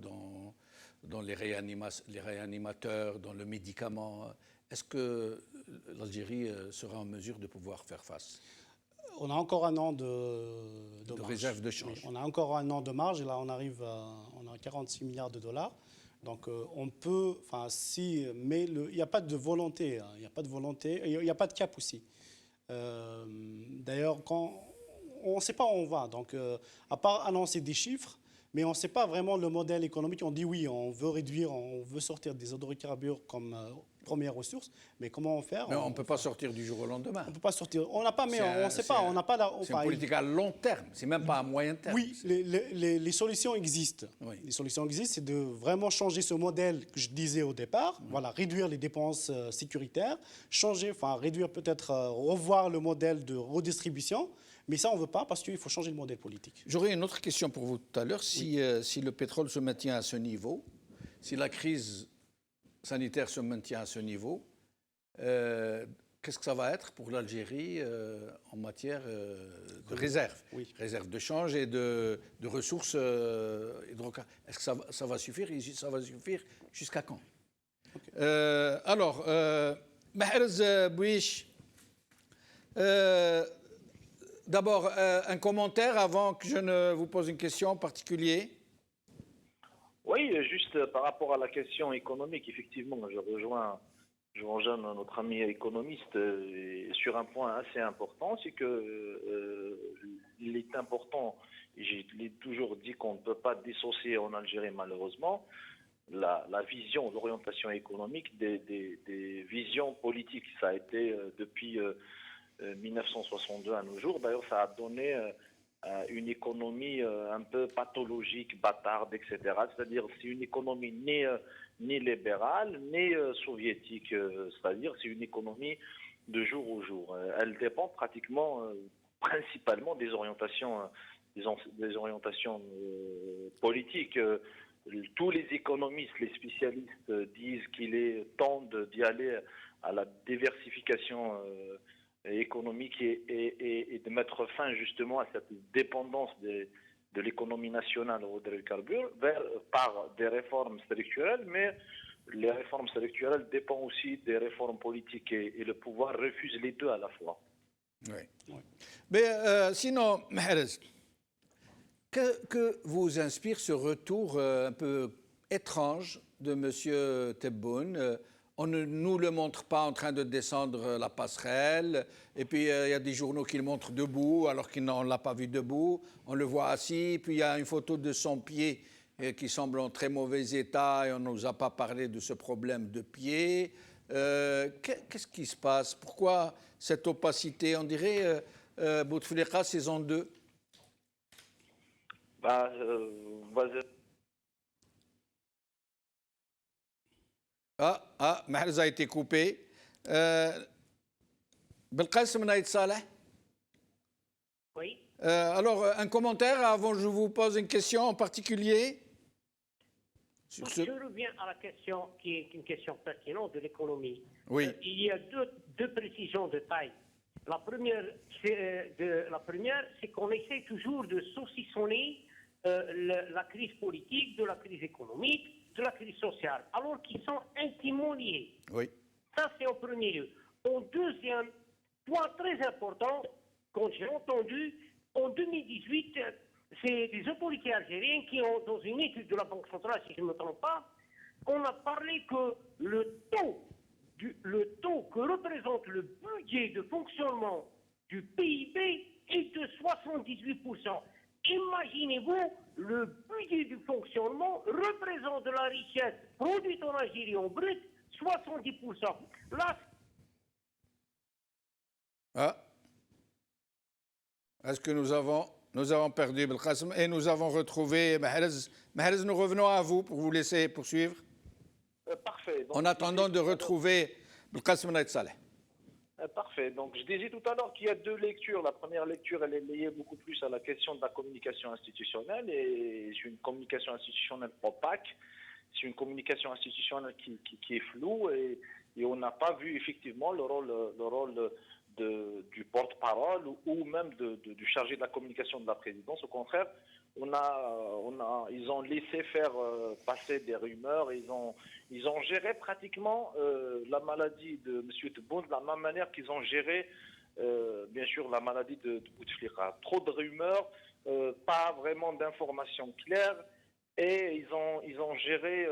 dans les réanimateurs, dans le médicament, est-ce que l'Algérie sera en mesure de pouvoir faire face? On a encore un an de marge. Réserve de change. Oui, on a encore un an de marge et là on arrive on a 46 milliards de dollars. Donc on peut, enfin si, mais il n'y a pas de volonté, hein, il n'y a pas de volonté, il n'y a pas de cap aussi. D'ailleurs, on ne sait pas où on va, donc à part annoncer des chiffres, mais on ne sait pas vraiment le modèle économique. On dit oui, on veut réduire, on veut sortir des hydrocarbures comme première ressource, mais comment faire? Mais on ne peut pas sortir du jour au lendemain. On ne peut pas sortir. On n'a pas, mais on ne sait pas. On n'a pas. C'est une politique à long terme. C'est même pas à moyen terme. Oui, les solutions existent. Oui. Les solutions existent, c'est de vraiment changer ce modèle que je disais au départ. Voilà, réduire les dépenses sécuritaires, changer, enfin réduire peut-être, revoir le modèle de redistribution. Mais ça, on ne veut pas parce qu'il faut changer le modèle politique. J'aurais une autre question pour vous tout à l'heure. Si le pétrole se maintient à ce niveau, si la crise sanitaire se maintient à ce niveau, qu'est-ce que ça va être pour l'Algérie en matière de réserve? Oui. Réserve de change et de ressources hydrocarbures. Est-ce que ça va suffire? Ça va suffire jusqu'à quand? Okay. Alors, Mahrez Bouich, d'abord, un commentaire avant que je ne vous pose une question en particulier. Oui, juste par rapport à la question économique, effectivement, je rejoins notre ami économiste sur un point assez important, c'est que il est important, et je l'ai toujours dit qu'on ne peut pas dissocier en Algérie malheureusement, la vision, l'orientation économique des visions politiques. Ça a été depuis 1962 à nos jours. D'ailleurs, ça a donné une économie un peu pathologique, bâtarde, etc. C'est-à-dire c'est une économie ni libérale, ni soviétique. C'est-à-dire c'est une économie de jour au jour. Elle dépend pratiquement, principalement des orientations politiques. Tous les économistes, les spécialistes disent qu'il est temps d'y aller à la diversification économique et de mettre fin justement à cette dépendance de l'économie nationale aux hydrocarbures par des réformes structurelles, mais les réformes structurelles dépendent aussi des réformes politiques et le pouvoir refuse les deux à la fois. Oui. Mais sinon, Mahrez, que vous inspire ce retour un peu étrange de M. Tebboune? On ne nous le montre pas en train de descendre la passerelle. Et puis, il y a des journaux qui le montrent debout, alors qu'on ne l'a pas vu debout. On le voit assis. Puis, il y a une photo de son pied qui semble en très mauvais état. Et on ne nous a pas parlé de ce problème de pied. Qu'est-ce qui se passe? Pourquoi cette opacité? On dirait Bouteflika saison 2. Mahrez a été coupé. Belkacem Naïd Saleh. Oui. Alors, un commentaire avant que je vous pose une question en particulier? Je reviens à la question qui est une question pertinente de l'économie. Oui. Il y a deux précisions de taille. La première, c'est qu'on essaie toujours de saucissonner la crise politique de la crise économique, de la crise sociale, alors qu'ils sont intimement liés. Oui. Ça, c'est en premier lieu. En deuxième, point très important, quand j'ai entendu, en 2018, c'est des autorités algériennes qui ont, dans une étude de la Banque centrale, si je ne me trompe pas, on a parlé que le taux que représente le budget de fonctionnement du PIB est de 78%. Imaginez-vous, le budget du fonctionnement représente de la richesse produite en Algérie en brut 70%. Là, est-ce que nous avons perdu Belkacem et nous avons retrouvé Mahrez? Mahrez, nous revenons à vous pour vous laisser poursuivre. Parfait. Donc, en attendant de retrouver Belkacem Naïd Saleh. Parfait. Donc, je disais tout à l'heure qu'il y a deux lectures. La première lecture, elle est liée beaucoup plus à la question de la communication institutionnelle, et c'est une communication institutionnelle opaque. C'est une communication institutionnelle qui est floue, et on n'a pas vu effectivement le rôle du porte-parole ou même du chargé de la communication de la présidence. Au contraire, ils ont laissé faire passer des rumeurs. Ils ont géré pratiquement la maladie de M. Tebboune de la même manière qu'ils ont géré, bien sûr, la maladie de Bouteflika. Trop de rumeurs, pas vraiment d'informations claires. Et ils ont géré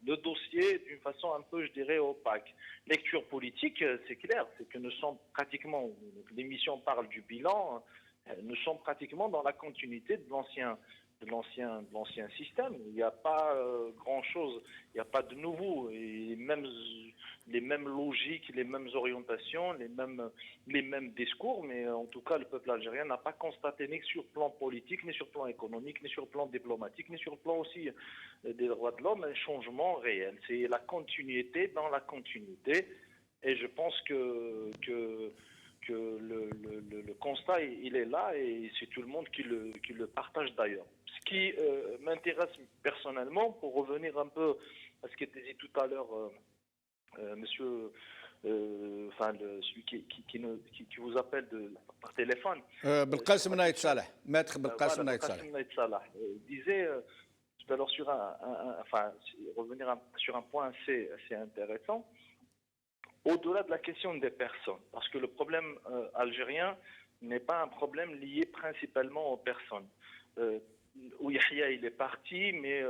le dossier d'une façon un peu, je dirais, opaque. Lecture politique, c'est clair, c'est que nous sommes pratiquement, l'émission parle du bilan, nous sommes pratiquement dans la continuité de l'ancien système. Il n'y a pas grand-chose, il n'y a pas de nouveau. Et les mêmes logiques, les mêmes orientations, les mêmes discours, mais en tout cas, le peuple algérien n'a pas constaté, ni sur le plan politique, ni sur le plan économique, ni sur le plan diplomatique, ni sur le plan aussi des droits de l'homme, un changement réel. C'est la continuité dans la continuité. Et je pense que le constat, il est là, et c'est tout le monde qui le partage d'ailleurs. Ce qui m'intéresse personnellement, pour revenir un peu à ce qui était dit tout à l'heure, monsieur, celui qui vous appelle par téléphone. Belkacem Naïd Salah, maître Belkacem Voilà, Naïd Salah. Belkacem Naïd Salah disait, tout à l'heure revenir sur un point assez intéressant, au-delà de la question des personnes, parce que le problème algérien n'est pas un problème lié principalement aux personnes. Yahya, il est parti, mais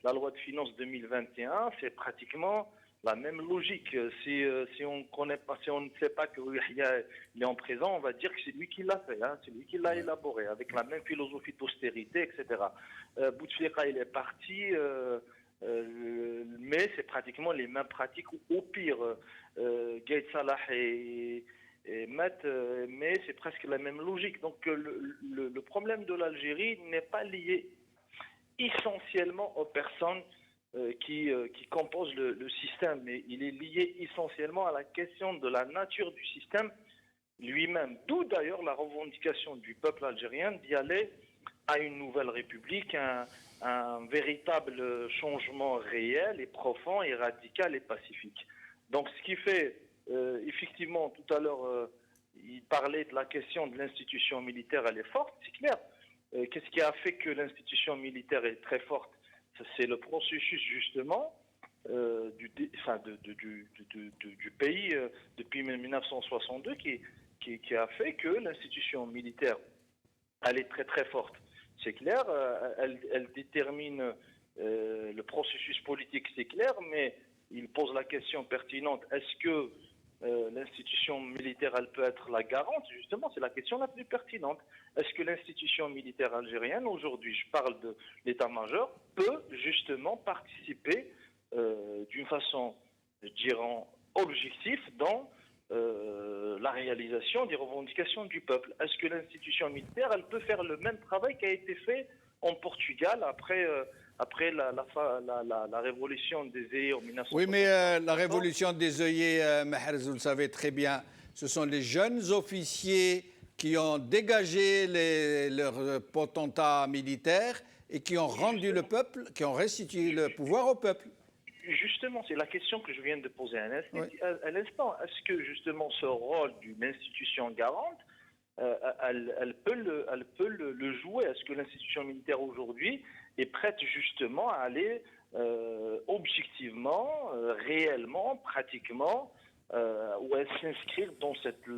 la loi de finances 2021, c'est pratiquement la même logique. Si on ne sait pas que Yahya est en présent, on va dire que c'est lui qui l'a fait, hein, c'est lui qui l'a élaboré, avec la même philosophie d'austérité, etc. Bouteflika, il est parti, mais c'est pratiquement les mêmes pratiques, ou au pire, Gaïd Salah et Matt, mais c'est presque la même logique. Donc le problème de l'Algérie n'est pas lié essentiellement aux personnes qui composent le système, mais il est lié essentiellement à la question de la nature du système lui-même. D'où d'ailleurs la revendication du peuple algérien d'y aller à une nouvelle république, un véritable changement réel et profond et radical et pacifique. Donc ce qui fait, effectivement, tout à l'heure, il parlait de la question de l'institution militaire, elle est forte, c'est clair. Qu'est-ce qui a fait que l'institution militaire est très forte? C'est le processus justement du pays depuis 1962 qui a fait que l'institution militaire, elle est très très forte. C'est clair, elle détermine le processus politique, c'est clair, mais il pose la question pertinente, est-ce que l'institution militaire, elle peut être la garante? Justement, c'est la question la plus pertinente. Est-ce que l'institution militaire algérienne, aujourd'hui, je parle de l'état-major, peut justement participer d'une façon, je dirais, objective dans la réalisation des revendications du peuple? Est-ce que l'institution militaire, elle peut faire le même travail qui a été fait en Portugal après la révolution des œillets en 1960? Oui, mais la révolution des œillets, Mahrez, vous le savez très bien, ce sont les jeunes officiers qui ont dégagé leurs potentats militaires et qui ont rendu le peuple, qui ont restitué le pouvoir au peuple. Justement, c'est la question que je viens de poser à l'instant. Est-ce que justement ce rôle d'une institution garante, elle peut le jouer? Est-ce que l'institution militaire aujourd'hui est prête justement à aller objectivement, réellement, pratiquement, ou à s'inscrire dans cette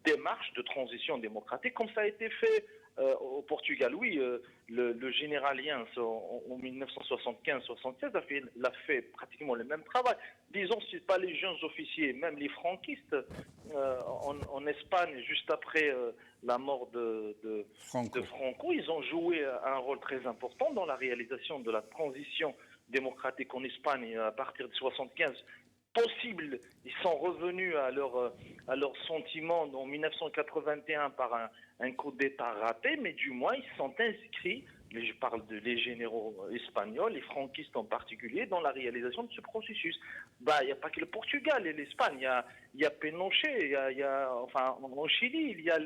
démarche de transition démocratique, comme ça a été fait au Portugal? Oui, le général Liens en 1975-76 a fait pratiquement le même travail. Disons, si pas les jeunes officiers, même les franquistes en Espagne, juste après la mort de Franco, ils ont joué un rôle très important dans la réalisation de la transition démocratique en Espagne à partir de 75. Possible, ils sont revenus à leur sentiment en 1981 par un coup d'État raté, mais du moins ils sont inscrits je parle les généraux espagnols, les franquistes en particulier, dans la réalisation de ce processus. Il n'y a pas que le Portugal et l'Espagne, il y a Pinochet, enfin, en Chili, il y a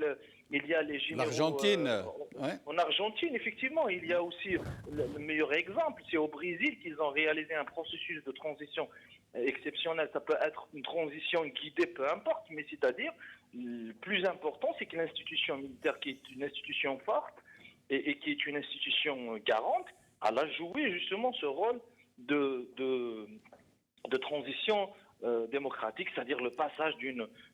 les généraux... L'Argentine, ouais. En Argentine, effectivement, il y a aussi le meilleur exemple, c'est au Brésil qu'ils ont réalisé un processus de transition exceptionnel. Ça peut être une transition guidée, peu importe, mais c'est-à-dire, le plus important, c'est que l'institution militaire, qui est une institution forte, et qui est une institution garante, elle a joué justement ce rôle de transition démocratique, c'est-à-dire le passage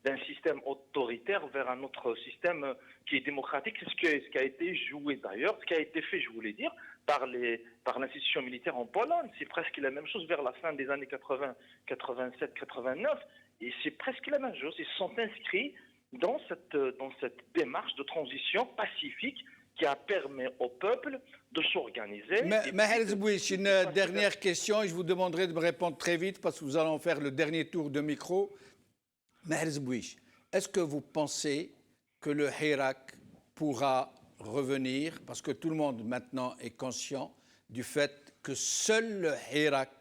d'un système autoritaire vers un autre système qui est démocratique. C'est ce qui a été joué d'ailleurs, ce qui a été fait, je voulais dire, par l'institution militaire en Pologne. C'est presque la même chose vers la fin des années 80, 87, 89, et c'est presque la même chose. Ils sont inscrits dans cette démarche de transition pacifique qui a permis au peuple de s'organiser. Maher Zbouich, une dernière question et je vous demanderai de me répondre très vite parce que nous allons faire le dernier tour de micro. Maher Zbouich, est-ce que vous pensez que le Hirak pourra revenir, parce que tout le monde maintenant est conscient du fait que seul le Hirak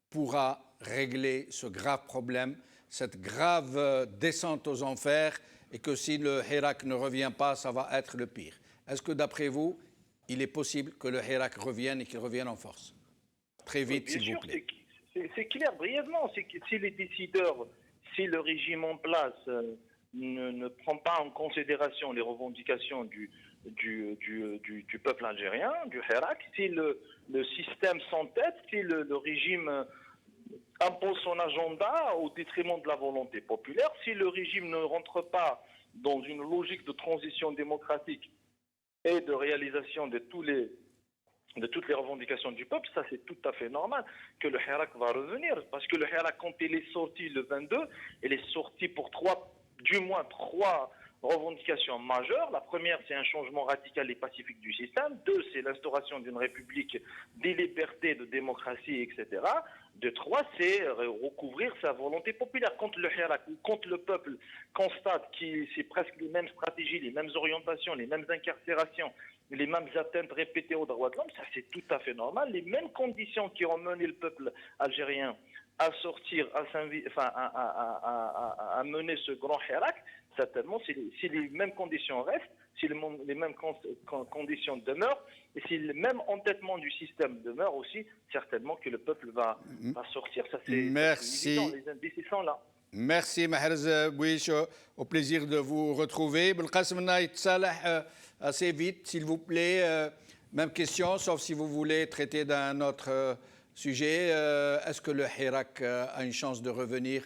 pourra régler ce grave problème, cette grave descente aux enfers, et que si le Hirak ne revient pas, ça va être le pire. Est-ce que d'après vous, il est possible que le Hirak revienne et qu'il revienne en force? Très vite, s'il vous plaît. C'est clair, brièvement, c'est que si les décideurs, si le régime en place ne prend pas en considération les revendications du peuple algérien, du Hirak, si le système s'entête, si le régime impose son agenda au détriment de la volonté populaire, si le régime ne rentre pas dans une logique de transition démocratique et de réalisation de toutes les revendications du peuple, ça c'est tout à fait normal que le Hirak va revenir. Parce que le Hirak, quand il est sorti le 22, il est sorti pour du moins trois revendications majeures. La première, c'est un changement radical et pacifique du système. Deux, c'est l'instauration d'une république des libertés, de démocratie, etc. Trois, c'est recouvrir sa volonté populaire. Quand le Hirak, quand le peuple constate que c'est presque les mêmes stratégies, les mêmes orientations, les mêmes incarcérations, les mêmes atteintes répétées aux droits de l'homme, ça c'est tout à fait normal. Les mêmes conditions qui ont mené le peuple algérien à sortir, à mener ce grand Hirak, certainement, si les mêmes conditions restent, si les mêmes conditions demeurent, et si le même entêtement du système demeure aussi, certainement que le peuple va sortir. Ça, c'est évident, les indices sont là. Merci, Maher Zbouich. Au plaisir de vous retrouver. Belkacem Naït Salah, assez vite, s'il vous plaît. Même question, sauf si vous voulez traiter d'un autre sujet. Est-ce que le Hirak a une chance de revenir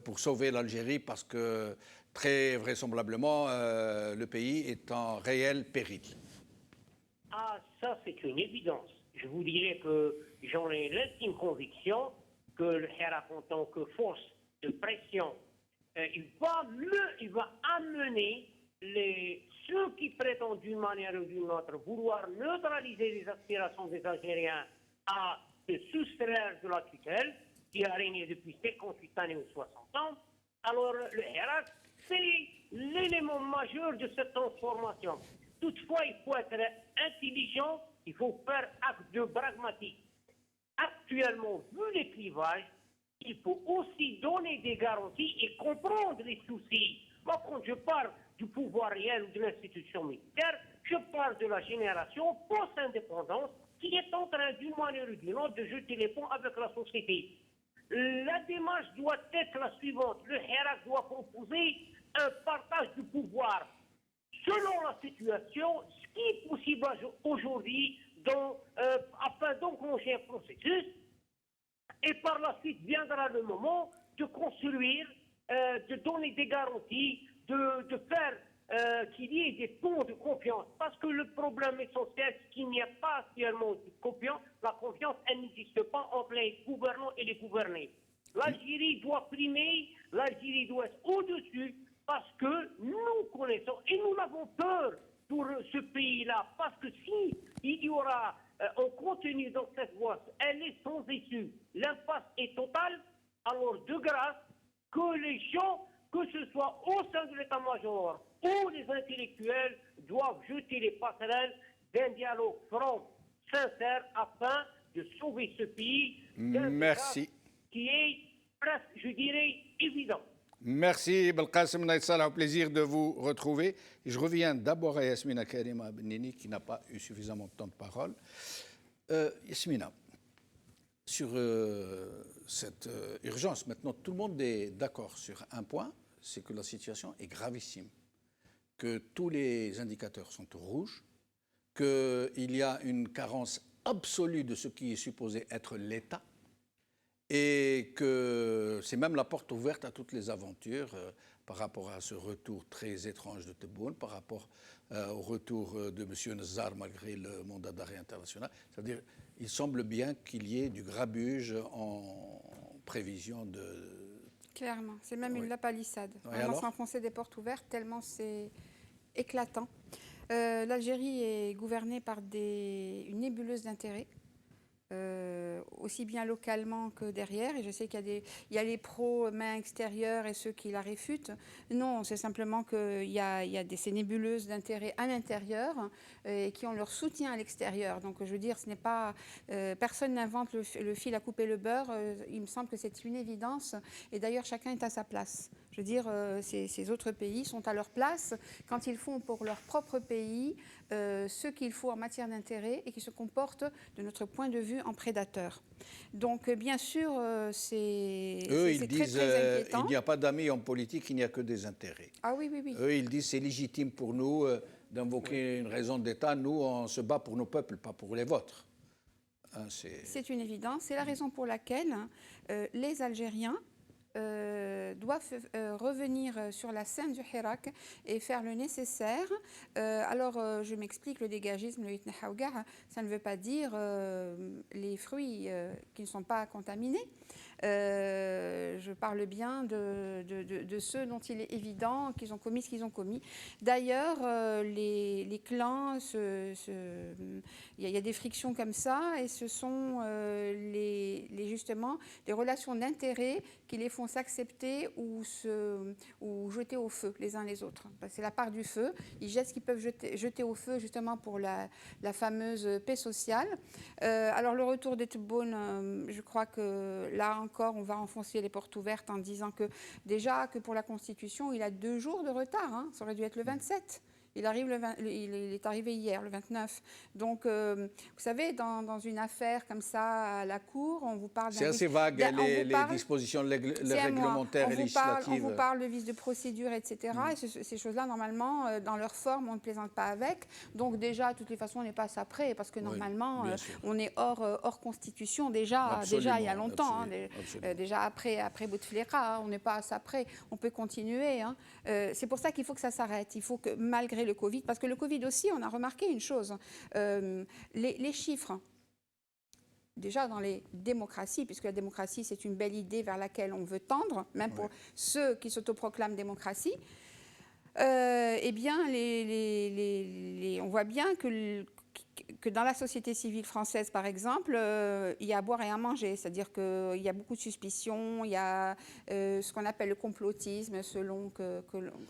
pour sauver l'Algérie? Parce que très vraisemblablement, le pays est en réel péril. Ah, ça c'est une évidence. Je vous dirais que j'en ai l'intime conviction que le Hirak, en tant que force de pression, il va amener ceux qui prétendent d'une manière ou d'une autre vouloir neutraliser les aspirations des Algériens à se soustraire de la tutelle qui a régné depuis 58 années ou 60 ans. Alors le Hirak, c'est l'élément majeur de cette transformation. Toutefois, il faut être intelligent, il faut faire acte de pragmatique. Actuellement, vu les clivages, il faut aussi donner des garanties et comprendre les soucis. Moi, quand je parle du pouvoir réel ou de l'institution militaire, je parle de la génération post-indépendance qui est en train, d'une manière ou d'une autre, de jeter les ponts avec la société. La démarche doit être la suivante. Le Hirak doit proposer un partage du pouvoir selon la situation, ce qui est possible aujourd'hui afin d'enclencher un processus. Et par la suite viendra le moment de construire, de donner des garanties, de faire qu'il y ait des ponts de confiance. Parce que le problème essentiel, c'est qu'il n'y a pas actuellement de confiance. La confiance, elle n'existe pas entre les gouvernants et les gouvernés. L'Algérie doit primer, l'Algérie doit être au-dessus, parce que nous connaissons, et nous avons peur pour ce pays-là, parce que si il y aura, on continue dans cette voie, elle est sans issue, l'impasse est totale, alors de grâce, que les gens, que ce soit au sein de l'état-major ou les intellectuels, doivent jeter les passerelles d'un dialogue franc sincère afin de sauver ce pays d'un Merci. désastre qui est presque, je dirais, évident. Merci, Belkacem Naïtsala, au plaisir de vous retrouver. Je reviens d'abord à Yasmina Karima Benini, qui n'a pas eu suffisamment de temps de parole. Yasmina, sur cette urgence, maintenant, tout le monde est d'accord sur un point, c'est que la situation est gravissime, que tous les indicateurs sont au rouge, qu'il y a une carence absolue de ce qui est supposé être l'État, et que c'est même la porte ouverte à toutes les aventures par rapport à ce retour très étrange de Tebboune, par rapport au retour de M. Nazar malgré le mandat d'arrêt international. C'est-à-dire, il semble bien qu'il y ait du grabuge en prévision de... Clairement, c'est même une lapalissade. Et Vraiment alors s'enfoncer des portes ouvertes tellement c'est éclatant. L'Algérie est gouvernée par une nébuleuse d'intérêts. Aussi bien localement que derrière, et je sais qu'il y a les pros main extérieure et ceux qui la réfutent. Non, c'est simplement qu'il y a ces nébuleuses d'intérêt à l'intérieur et qui ont leur soutien à l'extérieur. Donc je veux dire, ce n'est pas personne n'invente le fil à couper le beurre. Il me semble que c'est une évidence. Et d'ailleurs, chacun est à sa place. Je veux dire, ces autres pays sont à leur place quand ils font pour leur propre pays ce qu'il faut en matière d'intérêt et qui se comportent, de notre point de vue, en prédateurs. Donc, bien sûr, c'est très inquiétant. Il n'y a pas d'amis en politique, il n'y a que des intérêts. Ah oui, oui, oui. Eux, ils disent c'est légitime pour nous d'invoquer une raison d'État. Nous, on se bat pour nos peuples, pas pour les vôtres. Hein, c'est une évidence. C'est la raison pour laquelle les Algériens doivent revenir sur la scène du Hirak et faire le nécessaire. Alors, je m'explique, le dégagisme, le Itnahawga, ça ne veut pas dire les fruits qui ne sont pas contaminés. Je parle bien de ceux dont il est évident qu'ils ont commis ce qu'ils ont commis. D'ailleurs, les clans, il y a des frictions comme ça, et ce sont justement les relations d'intérêt qui les font s'accepter ou jeter au feu les uns les autres. C'est la part du feu. Ils jettent ce qu'ils peuvent jeter au feu justement pour la fameuse paix sociale. Alors le retour de Tebboune, je crois que là encore, on va enfoncer les portes ouvertes en disant que déjà que pour la Constitution, il a 2 jours de retard. Hein. Ça aurait dû être le 27. Il est arrivé hier, le 29. Donc, vous savez, dans une affaire comme ça à la Cour, on vous parle... C'est assez vague, les dispositions réglementaires et législatives. On vous parle de vice de procédure, etc. Et ces choses-là, normalement, dans leur forme, on ne plaisante pas avec. Donc, déjà, de toutes les façons, on n'est pas ça près, parce que normalement, on est hors Constitution, déjà il y a longtemps. Déjà après Bouteflika, on n'est pas à ça près. On peut continuer. Hein. C'est pour ça qu'il faut que ça s'arrête. Il faut que, malgré le Covid, parce que le Covid aussi, on a remarqué une chose, les chiffres, déjà dans les démocraties, puisque la démocratie c'est une belle idée vers laquelle on veut tendre, même pour ceux qui s'autoproclament démocratie, eh bien on voit bien que dans la société civile française, par exemple, il y a à boire et à manger. C'est-à-dire qu'il y a beaucoup de suspicions, il y a ce qu'on appelle le complotisme, selon que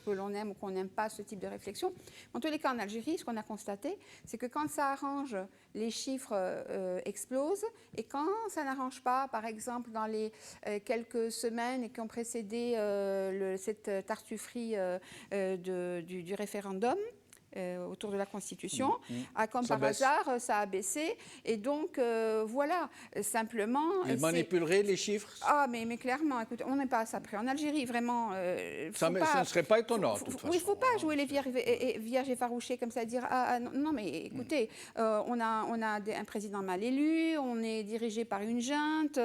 l'on aime ou qu'on n'aime pas ce type de réflexion. En tous les cas, en Algérie, ce qu'on a constaté, c'est que quand ça arrange, les chiffres explosent. Et quand ça n'arrange pas, par exemple, dans les quelques semaines qui ont précédé cette tartufferie du référendum, autour de la Constitution. Comme par hasard, ça a baissé. Et donc, voilà, simplement... Ils manipuleraient les chiffres? Ah, mais clairement, écoute, on n'est pas à ça près. En Algérie, vraiment... ça ne serait pas étonnant, de toute façon. Oui, il ne faut pas jouer les vierges effarouchées comme ça, dire... non, mais écoutez, on a un président mal élu, on est dirigé par une junte.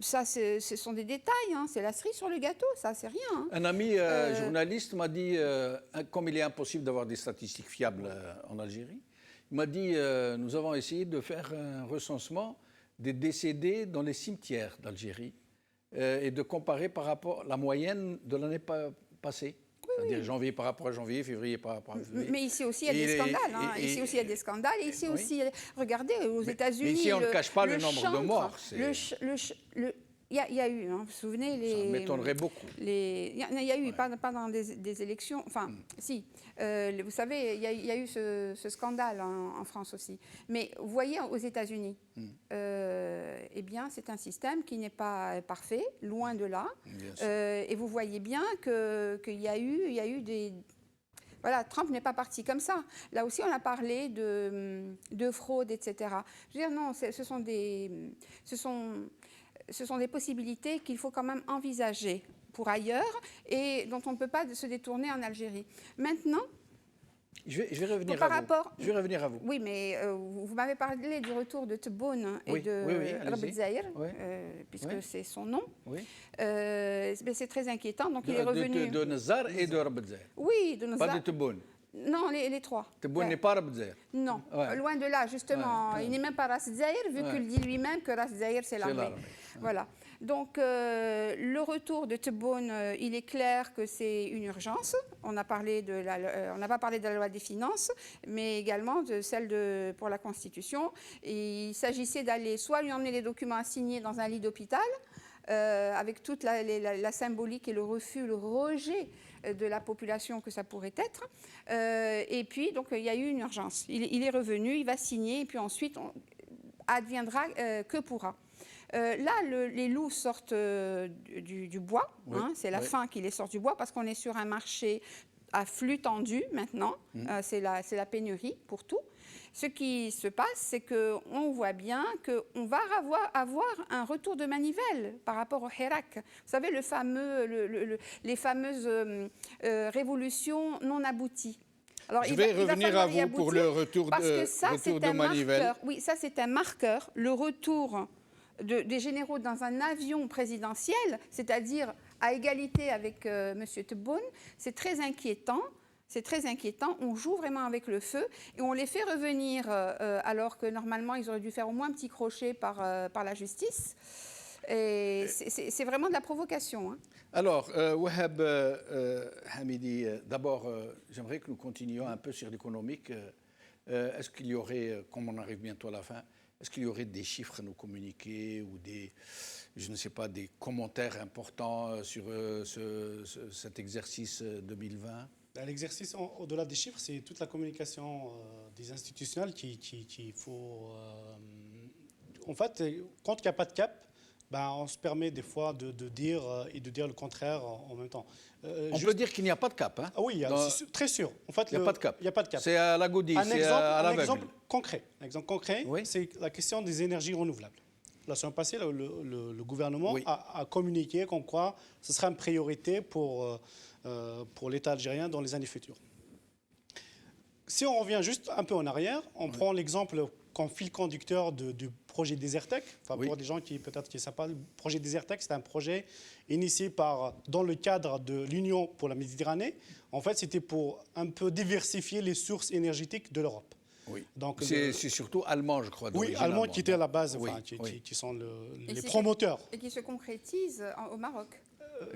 Ça, ce sont des détails, hein, c'est la cerise sur le gâteau, ça, c'est rien. Hein. Un ami journaliste m'a dit, comme il est impossible d'avoir des statistiques fiables en Algérie, il m'a dit, nous avons essayé de faire un recensement des décédés dans les cimetières d'Algérie et de comparer par rapport à la moyenne de l'année passée. C'est-à-dire janvier par rapport à janvier, février par rapport à février. Mais ici aussi, il y a des scandales. Hein. Ici aussi, il y a des scandales. Et ici aussi, regardez, aux États-Unis... Mais ici, on ne cache pas le nombre de morts. Il y a eu, hein, vous vous souvenez, Ça m'étonnerait beaucoup. il y a eu, pas dans des élections, enfin, si, vous savez, il y a eu ce scandale en France aussi. Mais vous voyez, aux États-Unis, eh bien, c'est un système qui n'est pas parfait, loin de là. Et vous voyez bien qu'il y a eu des... Voilà, Trump n'est pas parti comme ça. Là aussi, on a parlé de fraude, etc. Je veux dire, non, ce sont des possibilités qu'il faut quand même envisager pour ailleurs et dont on ne peut pas se détourner en Algérie. Maintenant, je vais revenir par à vous. rapport... Je vais revenir à vous. Oui, mais vous m'avez parlé du retour de Tebboune et de Rabel Zahir, puisque c'est son nom. Oui. C'est très inquiétant. Donc, il est revenu... De Nazar et de Rabel Zahir. Oui, de Nazar. Pas de Tebboune. Non, les trois. Tebboune n'est pas Rabel Zahir. Non, Ouais. loin de là, justement. Il n'est même pas Ras Zahir, vu qu'il dit lui-même que Ras Zahir, c'est l'armée. Voilà. Donc, le retour de Tebboune, il est clair que c'est une urgence. On n'a pas parlé de la loi des finances, mais également de celle pour la Constitution. Et il s'agissait d'aller soit lui emmener les documents à signer dans un lit d'hôpital, avec toute la symbolique et le refus, le rejet de la population que ça pourrait être. Et puis, donc, il y a eu une urgence. Il est revenu, il va signer, et puis ensuite, adviendra que pourra. Là, les loups sortent du bois. Hein, c'est la fin qui les sort du bois parce qu'on est sur un marché à flux tendu maintenant. C'est la pénurie pour tout. Ce qui se passe, c'est qu'on voit bien qu'on va avoir un retour de manivelle par rapport au Hirak. Vous savez, les fameuses révolutions non abouties. Alors, je vais revenir à vous pour le retour de manivelle. Oui, ça, c'est un marqueur. Le retour des généraux dans un avion présidentiel, c'est-à-dire à égalité avec M. Tebboune, c'est très inquiétant. C'est très inquiétant. On joue vraiment avec le feu et on les fait revenir alors que normalement, ils auraient dû faire au moins un petit crochet par la justice. Et c'est vraiment de la provocation. Hein. Alors, Wahab Hamidi, d'abord, j'aimerais que nous continuions un peu sur l'économique. Est-ce qu'il y aurait, comme on arrive bientôt à la fin, est-ce qu'il y aurait des chiffres à nous communiquer ou je ne sais pas, des commentaires importants sur cet exercice 2020 ? L'exercice, au-delà des chiffres, c'est toute la communication des institutionnels qu'il faut... en fait, quand il n'y a pas de cap, on se permet des fois de dire le contraire en même temps. On peut dire qu'il n'y a pas de cap. Hein, oui, c'est très sûr. En fait, il n'y a pas de cap. Il n'y a pas de cap. C'est à la godille, c'est à l'aveugle. Un exemple concret, c'est la question des énergies renouvelables. La semaine passée, le gouvernement a communiqué comme quoi ce sera une priorité pour l'État algérien dans les années futures. Si on revient juste un peu en arrière, on prend l'exemple comme fil conducteur du projet Desertec. Pour les gens qui peut-être ne savent pas, le projet Desertec, c'est un projet initié dans le cadre de l'Union pour la Méditerranée. En fait, c'était pour un peu diversifier les sources énergétiques de l'Europe. Oui. C'est surtout allemand, je crois. Oui, allemand qui étaient à la base, qui sont les promoteurs. Et qui se concrétise au Maroc.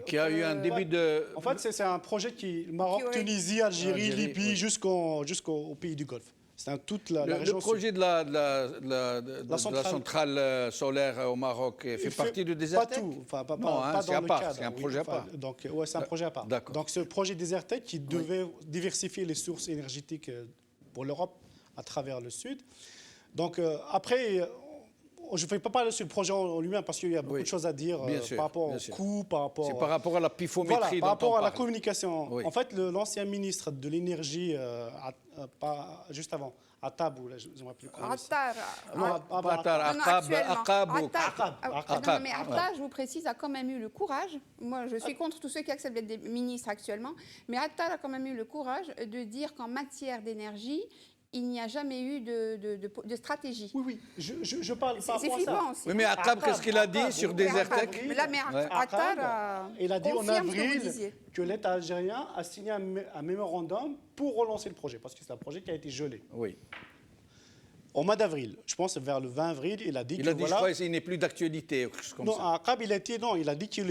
Qui a eu un début de... En fait, c'est un projet qui Maroc, Tunisie, Algérie, Libye, jusqu'au pays du Golfe. C'est toute la région. Le projet de la centrale solaire au Maroc fait partie du Desertec ? Pas tout. Pas non, dans c'est à le part, cadre. c'est un projet à part. Donc, c'est un projet à part. Donc, ce projet Desertec qui devait diversifier les sources énergétiques pour l'Europe à travers le Sud. Donc, après... Je ne vais pas parler sur le projet en lui-même parce qu'il y a beaucoup de choses à dire par rapport au coût, C'est par rapport à la pifométrie. Par rapport à la communication. En fait, l'ancien ministre de l'énergie, juste avant, Attab, ou je me rappelle comment. Attab, mais Attab, je vous précise, a quand même eu le courage. Moi, je suis contre tous ceux qui acceptent d'être des ministres actuellement, mais Attab a quand même eu le courage de dire qu'en matière d'énergie, il n'y a jamais eu de stratégie. Oui, je parle pas c'est flippant aussi. Oui, mais Attab, qu'est-ce qu'il a dit sur Desertec ? Attab, il a dit en avril que l'État algérien a signé un mémorandum pour relancer le projet, parce que c'est un projet qui a été gelé. Oui. Au mois d'avril, je pense vers le 20 avril, il a dit je crois qu'il n'est plus d'actualité. Non, Attab, il a dit que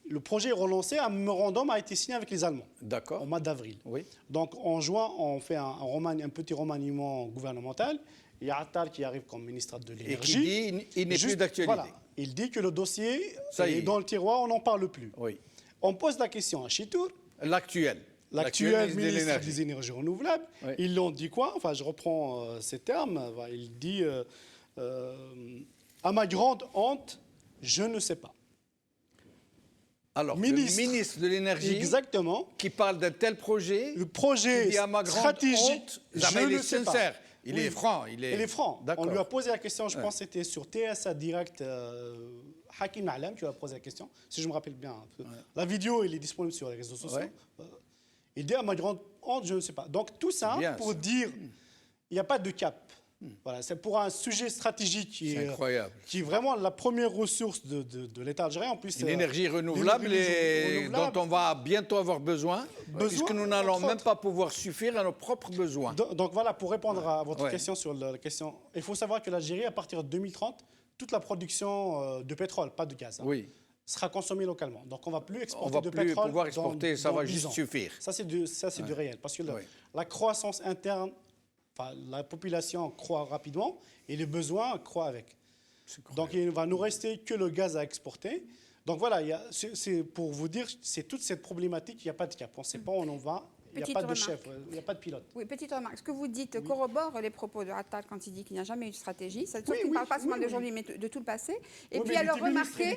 le projet est relancé, un mémorandum a été signé avec les Allemands. D'accord. Au mois d'avril. Oui. Donc en juin, on fait un petit remaniement gouvernemental Il y a Attal qui arrive comme ministre de Et qui l'énergie. dit il n'est plus Juste, d'actualité. voilà, il dit que le dossier Ça y est est. dans le tiroir, on n'en parle plus. Oui. On pose la question à Chitour, L'actuel. l'actuel ministre l'énergie. des énergies renouvelables. Oui. Ils l'ont dit quoi? Enfin, je reprends ces termes. Il dit à ma grande honte, je ne sais pas. Alors, Ministre. le ministre de l'énergie Exactement. qui parle d'un tel projet, Le projet qui dit à ma grande stratégique, honte, jamais il je est ne sais pas. sincère. Il Oui. est franc. Il Il est franc. On D'accord. lui a posé la question, je pense que c'était sur TSA Direct, Hakim Alam, tu lui as posé la question, si je me rappelle bien. La vidéo, elle est disponible sur les réseaux sociaux. Ouais. Il dit à ma grande honte, je ne sais pas. Donc tout ça Bien, pour ça. dire, il n'y a pas de cap. Voilà, c'est pour un sujet stratégique qui C'est est, incroyable. qui est vraiment la première ressource de l'État algérien. En plus, Une énergie renouvelable dont on va bientôt avoir besoin, puisque nous n'allons entre même autres. pas pouvoir suffire à nos propres besoins. Donc voilà, pour répondre à votre Ouais. question sur la question, il faut savoir que l'Algérie, à partir de 2030, toute la production de pétrole, pas de gaz, hein, Oui, sera consommée localement. Donc on ne va plus on exporter va de plus pétrole. pouvoir exporter, ça dans va 10 juste ans. suffire. Ça, c'est du réel. Parce que Oui. la croissance interne, enfin, la population croît rapidement et les besoins croît avec. Donc il ne va nous rester que le gaz à exporter. Donc voilà, c'est pour vous dire, c'est toute cette problématique, il n'y a pas de cap. On ne sait pas où on va, il n'y a Petite pas de remarque. chef, il n'y a pas de pilote. Oui, petite remarque. Ce que vous dites corrobore les propos de Attal quand il dit qu'il n'y a jamais eu de stratégie. Ça Oui, il ne oui, parle pas seulement oui, d'aujourd'hui, mais de tout le passé. Et Oui, puis mais alors, il était ministre, remarquez... il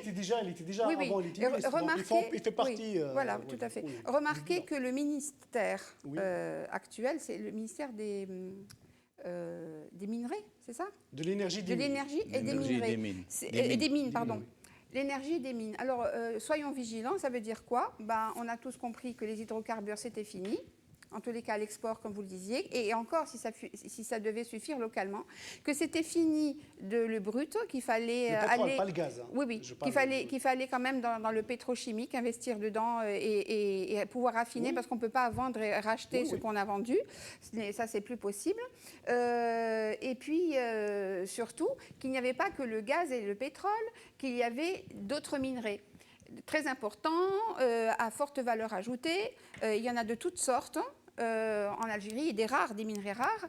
était déjà Oui, oui. avant, il était ministre, donc Remarquez, il fait partie... oui, voilà, oui, tout à fait. oui, Remarquez évident. que le ministère Oui. actuel, c'est le ministère des minerais, c'est ça? De l'énergie De l'énergie et des L'énergie et minerais. des mines. Et des mines, pardon. L'énergie et des mines. Alors, soyons vigilants, ça veut dire quoi? On a tous compris que les hydrocarbures, c'était fini. En tous les cas, à l'export, comme vous le disiez, et encore si ça devait suffire localement, que c'était fini le brut, qu'il fallait Le pétrole, aller... pas le gaz. Hein. Oui, oui, Je parle qu'il fallait quand même dans le pétrochimique investir dedans et pouvoir raffiner, Oui. parce qu'on ne peut pas vendre et racheter Oui, ce oui. qu'on a vendu. Ça, c'est plus possible. Et puis, surtout, qu'il n'y avait pas que le gaz et le pétrole, qu'il y avait d'autres minerais très importants, à forte valeur ajoutée. Il y en a de toutes sortes. En Algérie, des minerais rares,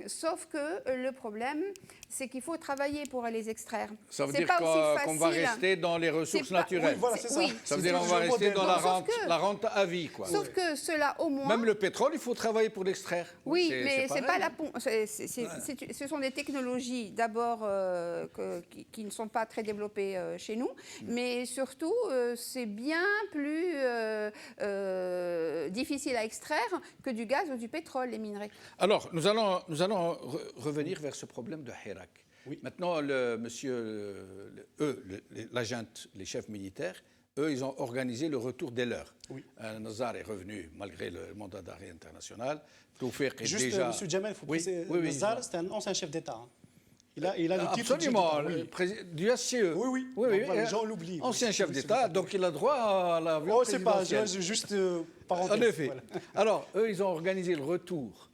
sauf que le problème, c'est qu'il faut travailler pour les extraire. Ça veut C'est dire pas aussi qu'on va facile. rester dans les ressources C'est pas- naturelles. Oui, voilà, c'est ça. Oui. Ça veut C'est dire qu'on va le rester modèle. dans Non, sauf que- la rente à vie, quoi. Sauf que cela, au moins... Même le pétrole, il faut travailler pour l'extraire. Oui, mais c'est pareil. pas la pompe. Ce sont des technologies d'abord qui ne sont pas très développées chez nous, mais surtout c'est bien plus difficile à extraire que du gaz ou du pétrole, les minerais. Alors, nous allons revenir vers ce problème de Hirak. Oui. Maintenant, l'agent, les chefs militaires, eux, ils ont organisé le retour des leurs. Oui. Nazar est revenu malgré le mandat d'arrêt international. Toufiq est Juste, déjà... Monsieur Djamel, il faut Oui, préciser, oui, oui, Nazar, c'est un ancien chef d'État. Hein. Il a le titre de chef Absolument, d'État, oui. du SCE. Oui. Donc voilà, les gens l'oublient. Ancien Oui, chef oui, d'État, c'est donc il a droit à la Oh, c'est pas, présidentielle. juste parenthèse. En effet. Voilà. Alors, eux, ils ont organisé le retour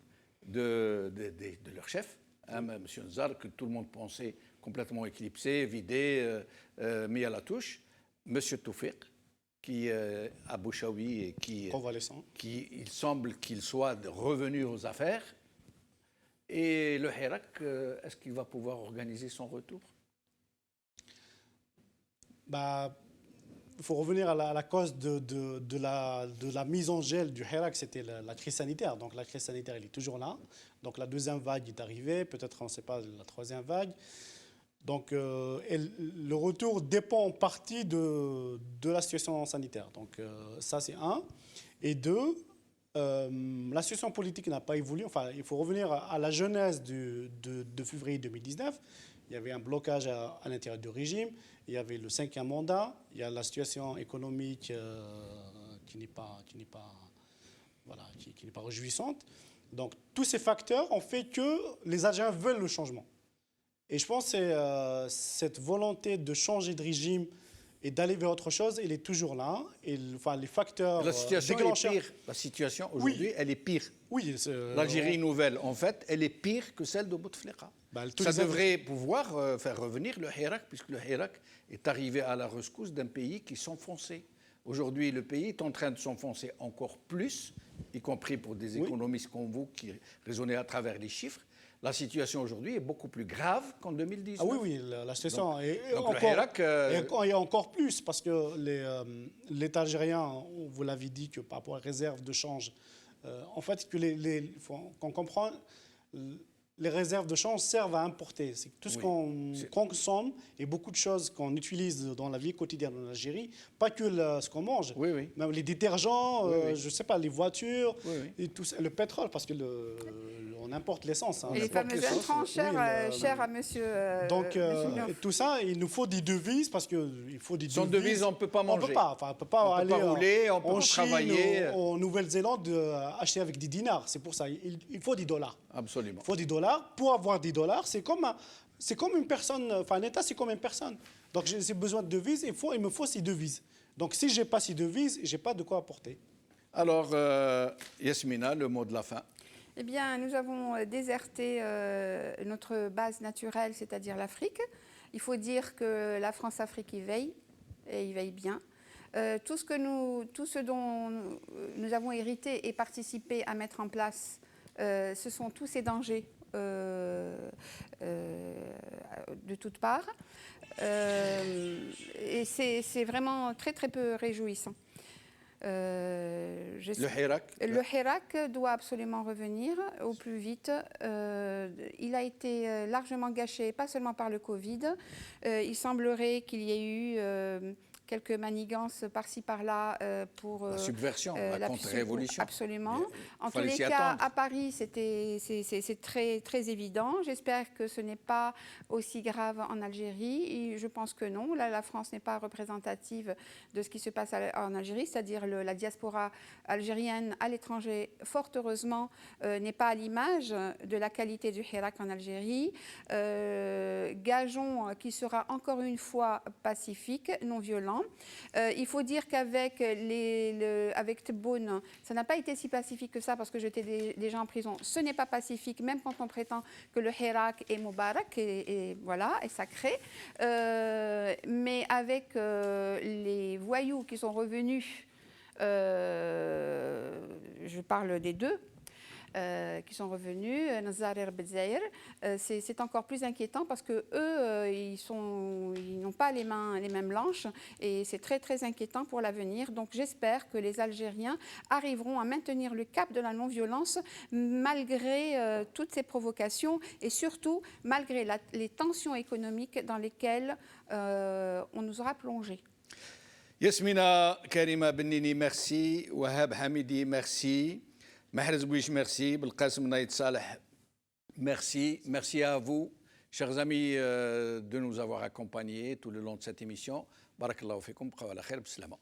de leur chef, M. Nzar, que tout le monde pensait complètement éclipsé, vidé, mis à la touche. M. Toufiq, qui à Bouchaoui et Convalescent. il semble qu'il soit revenu aux affaires. Et le Hirak, est-ce qu'il va pouvoir organiser son retour? Il faut revenir à la cause de la mise en gel du Hirak, c'était la crise sanitaire. Donc la crise sanitaire, elle est toujours là. Donc la deuxième vague est arrivée, peut-être on ne sait pas la troisième vague. Donc le retour dépend en partie de la situation sanitaire. Donc ça c'est un. Et deux, la situation politique n'a pas évolué. Enfin, il faut revenir à la genèse de février 2019. Il y avait un blocage à l'intérieur du régime. Il y avait le 5e mandat. Il y a la situation économique qui n'est pas réjouissante. Donc tous ces facteurs ont fait que les Algériens veulent le changement. Et je pense que cette volonté de changer de régime et d'aller vers autre chose, elle est toujours là. Et les facteurs La situation déclencheurs... est pire. La situation aujourd'hui, elle est pire. Oui, L'Algérie nouvelle, en fait, elle est pire que celle de Bouteflika. Ça devrait pouvoir faire revenir le Hirak, puisque le Hirak est arrivé à la rescousse d'un pays qui s'enfonçait. Aujourd'hui, le pays est en train de s'enfoncer encore plus, y compris pour des économistes comme vous qui raisonnez à travers les chiffres. la situation aujourd'hui est beaucoup plus grave qu'en 2019. Ah oui, oui, la situation est donc encore, le Hirak, et encore plus, parce que l'État algérien, vous l'avez dit, que par rapport aux réserves de change, en fait, qu'on comprend, les réserves de change servent à importer. C'est tout ce qu'on consomme et beaucoup de choses qu'on utilise dans la vie quotidienne en Algérie, pas que ce qu'on mange, même les détergents, je ne sais pas, les voitures, et tout ça, le pétrole, parce que on importe l'essence. Hein, et les fameux intrants chers à monsieur. Donc, tout ça, il nous faut des devises, parce qu'il faut des devises. Sans devise, on ne peut pas manger. On ne peut pas aller rouler, on peut en pas Chine travailler. ou en Nouvelle-Zélande acheter avec des dinars. C'est pour ça, il faut des dollars. Absolument. Il faut des dollars. Pour avoir des dollars, c'est comme une personne, enfin un État, c'est comme une personne. Donc j'ai besoin de devises, il me faut ces devises. Donc si je n'ai pas ces devises, je n'ai pas de quoi apporter. Alors, Yasmina, le mot de la fin. Eh bien, nous avons déserté notre base naturelle, c'est-à-dire l'Afrique. Il faut dire que la France-Afrique y veille, et y veille bien. Tout ce dont nous avons hérité et participé à mettre en place, ce sont tous ces dangers de toutes parts. Et c'est vraiment très, très peu réjouissant. Le Hirak. Le Hirak doit absolument revenir au plus vite. Il a été largement gâché, pas seulement par le Covid. Il semblerait qu'il y ait eu quelques manigances par-ci par-là pour la subversion, la contre-révolution. Absolument. En tous les cas, à Paris, c'est très, très évident. J'espère que ce n'est pas aussi grave en Algérie. Et je pense que non. Là, la France n'est pas représentative de ce qui se passe en Algérie, c'est-à-dire la diaspora algérienne à l'étranger, fort heureusement, n'est pas à l'image de la qualité du Hirak en Algérie. Gageons qu'il sera encore une fois pacifique, non violent. Il faut dire qu'avec Tebboune, ça n'a pas été si pacifique que ça parce que j'étais déjà en prison. Ce n'est pas pacifique, même quand on prétend que le Hirak est Moubarak et voilà, est sacré. Mais avec les voyous qui sont revenus, je parle des deux, qui sont revenus, Nazar et Bedzaïr, c'est encore plus inquiétant parce que eux, ils n'ont pas les mains blanches et c'est très très inquiétant pour l'avenir. Donc j'espère que les Algériens arriveront à maintenir le cap de la non-violence malgré toutes ces provocations et surtout malgré les tensions économiques dans lesquelles on nous aura plongés. Yasmina Karima Bennini, merci. Wahab Hamidi, merci. Mahrez Bouich, merci. Belkacem Naïd Saleh, merci. Merci à vous, chers amis, de nous avoir accompagnés tout le long de cette émission. Barakallahu fikum, bqaw ala khair, bislama.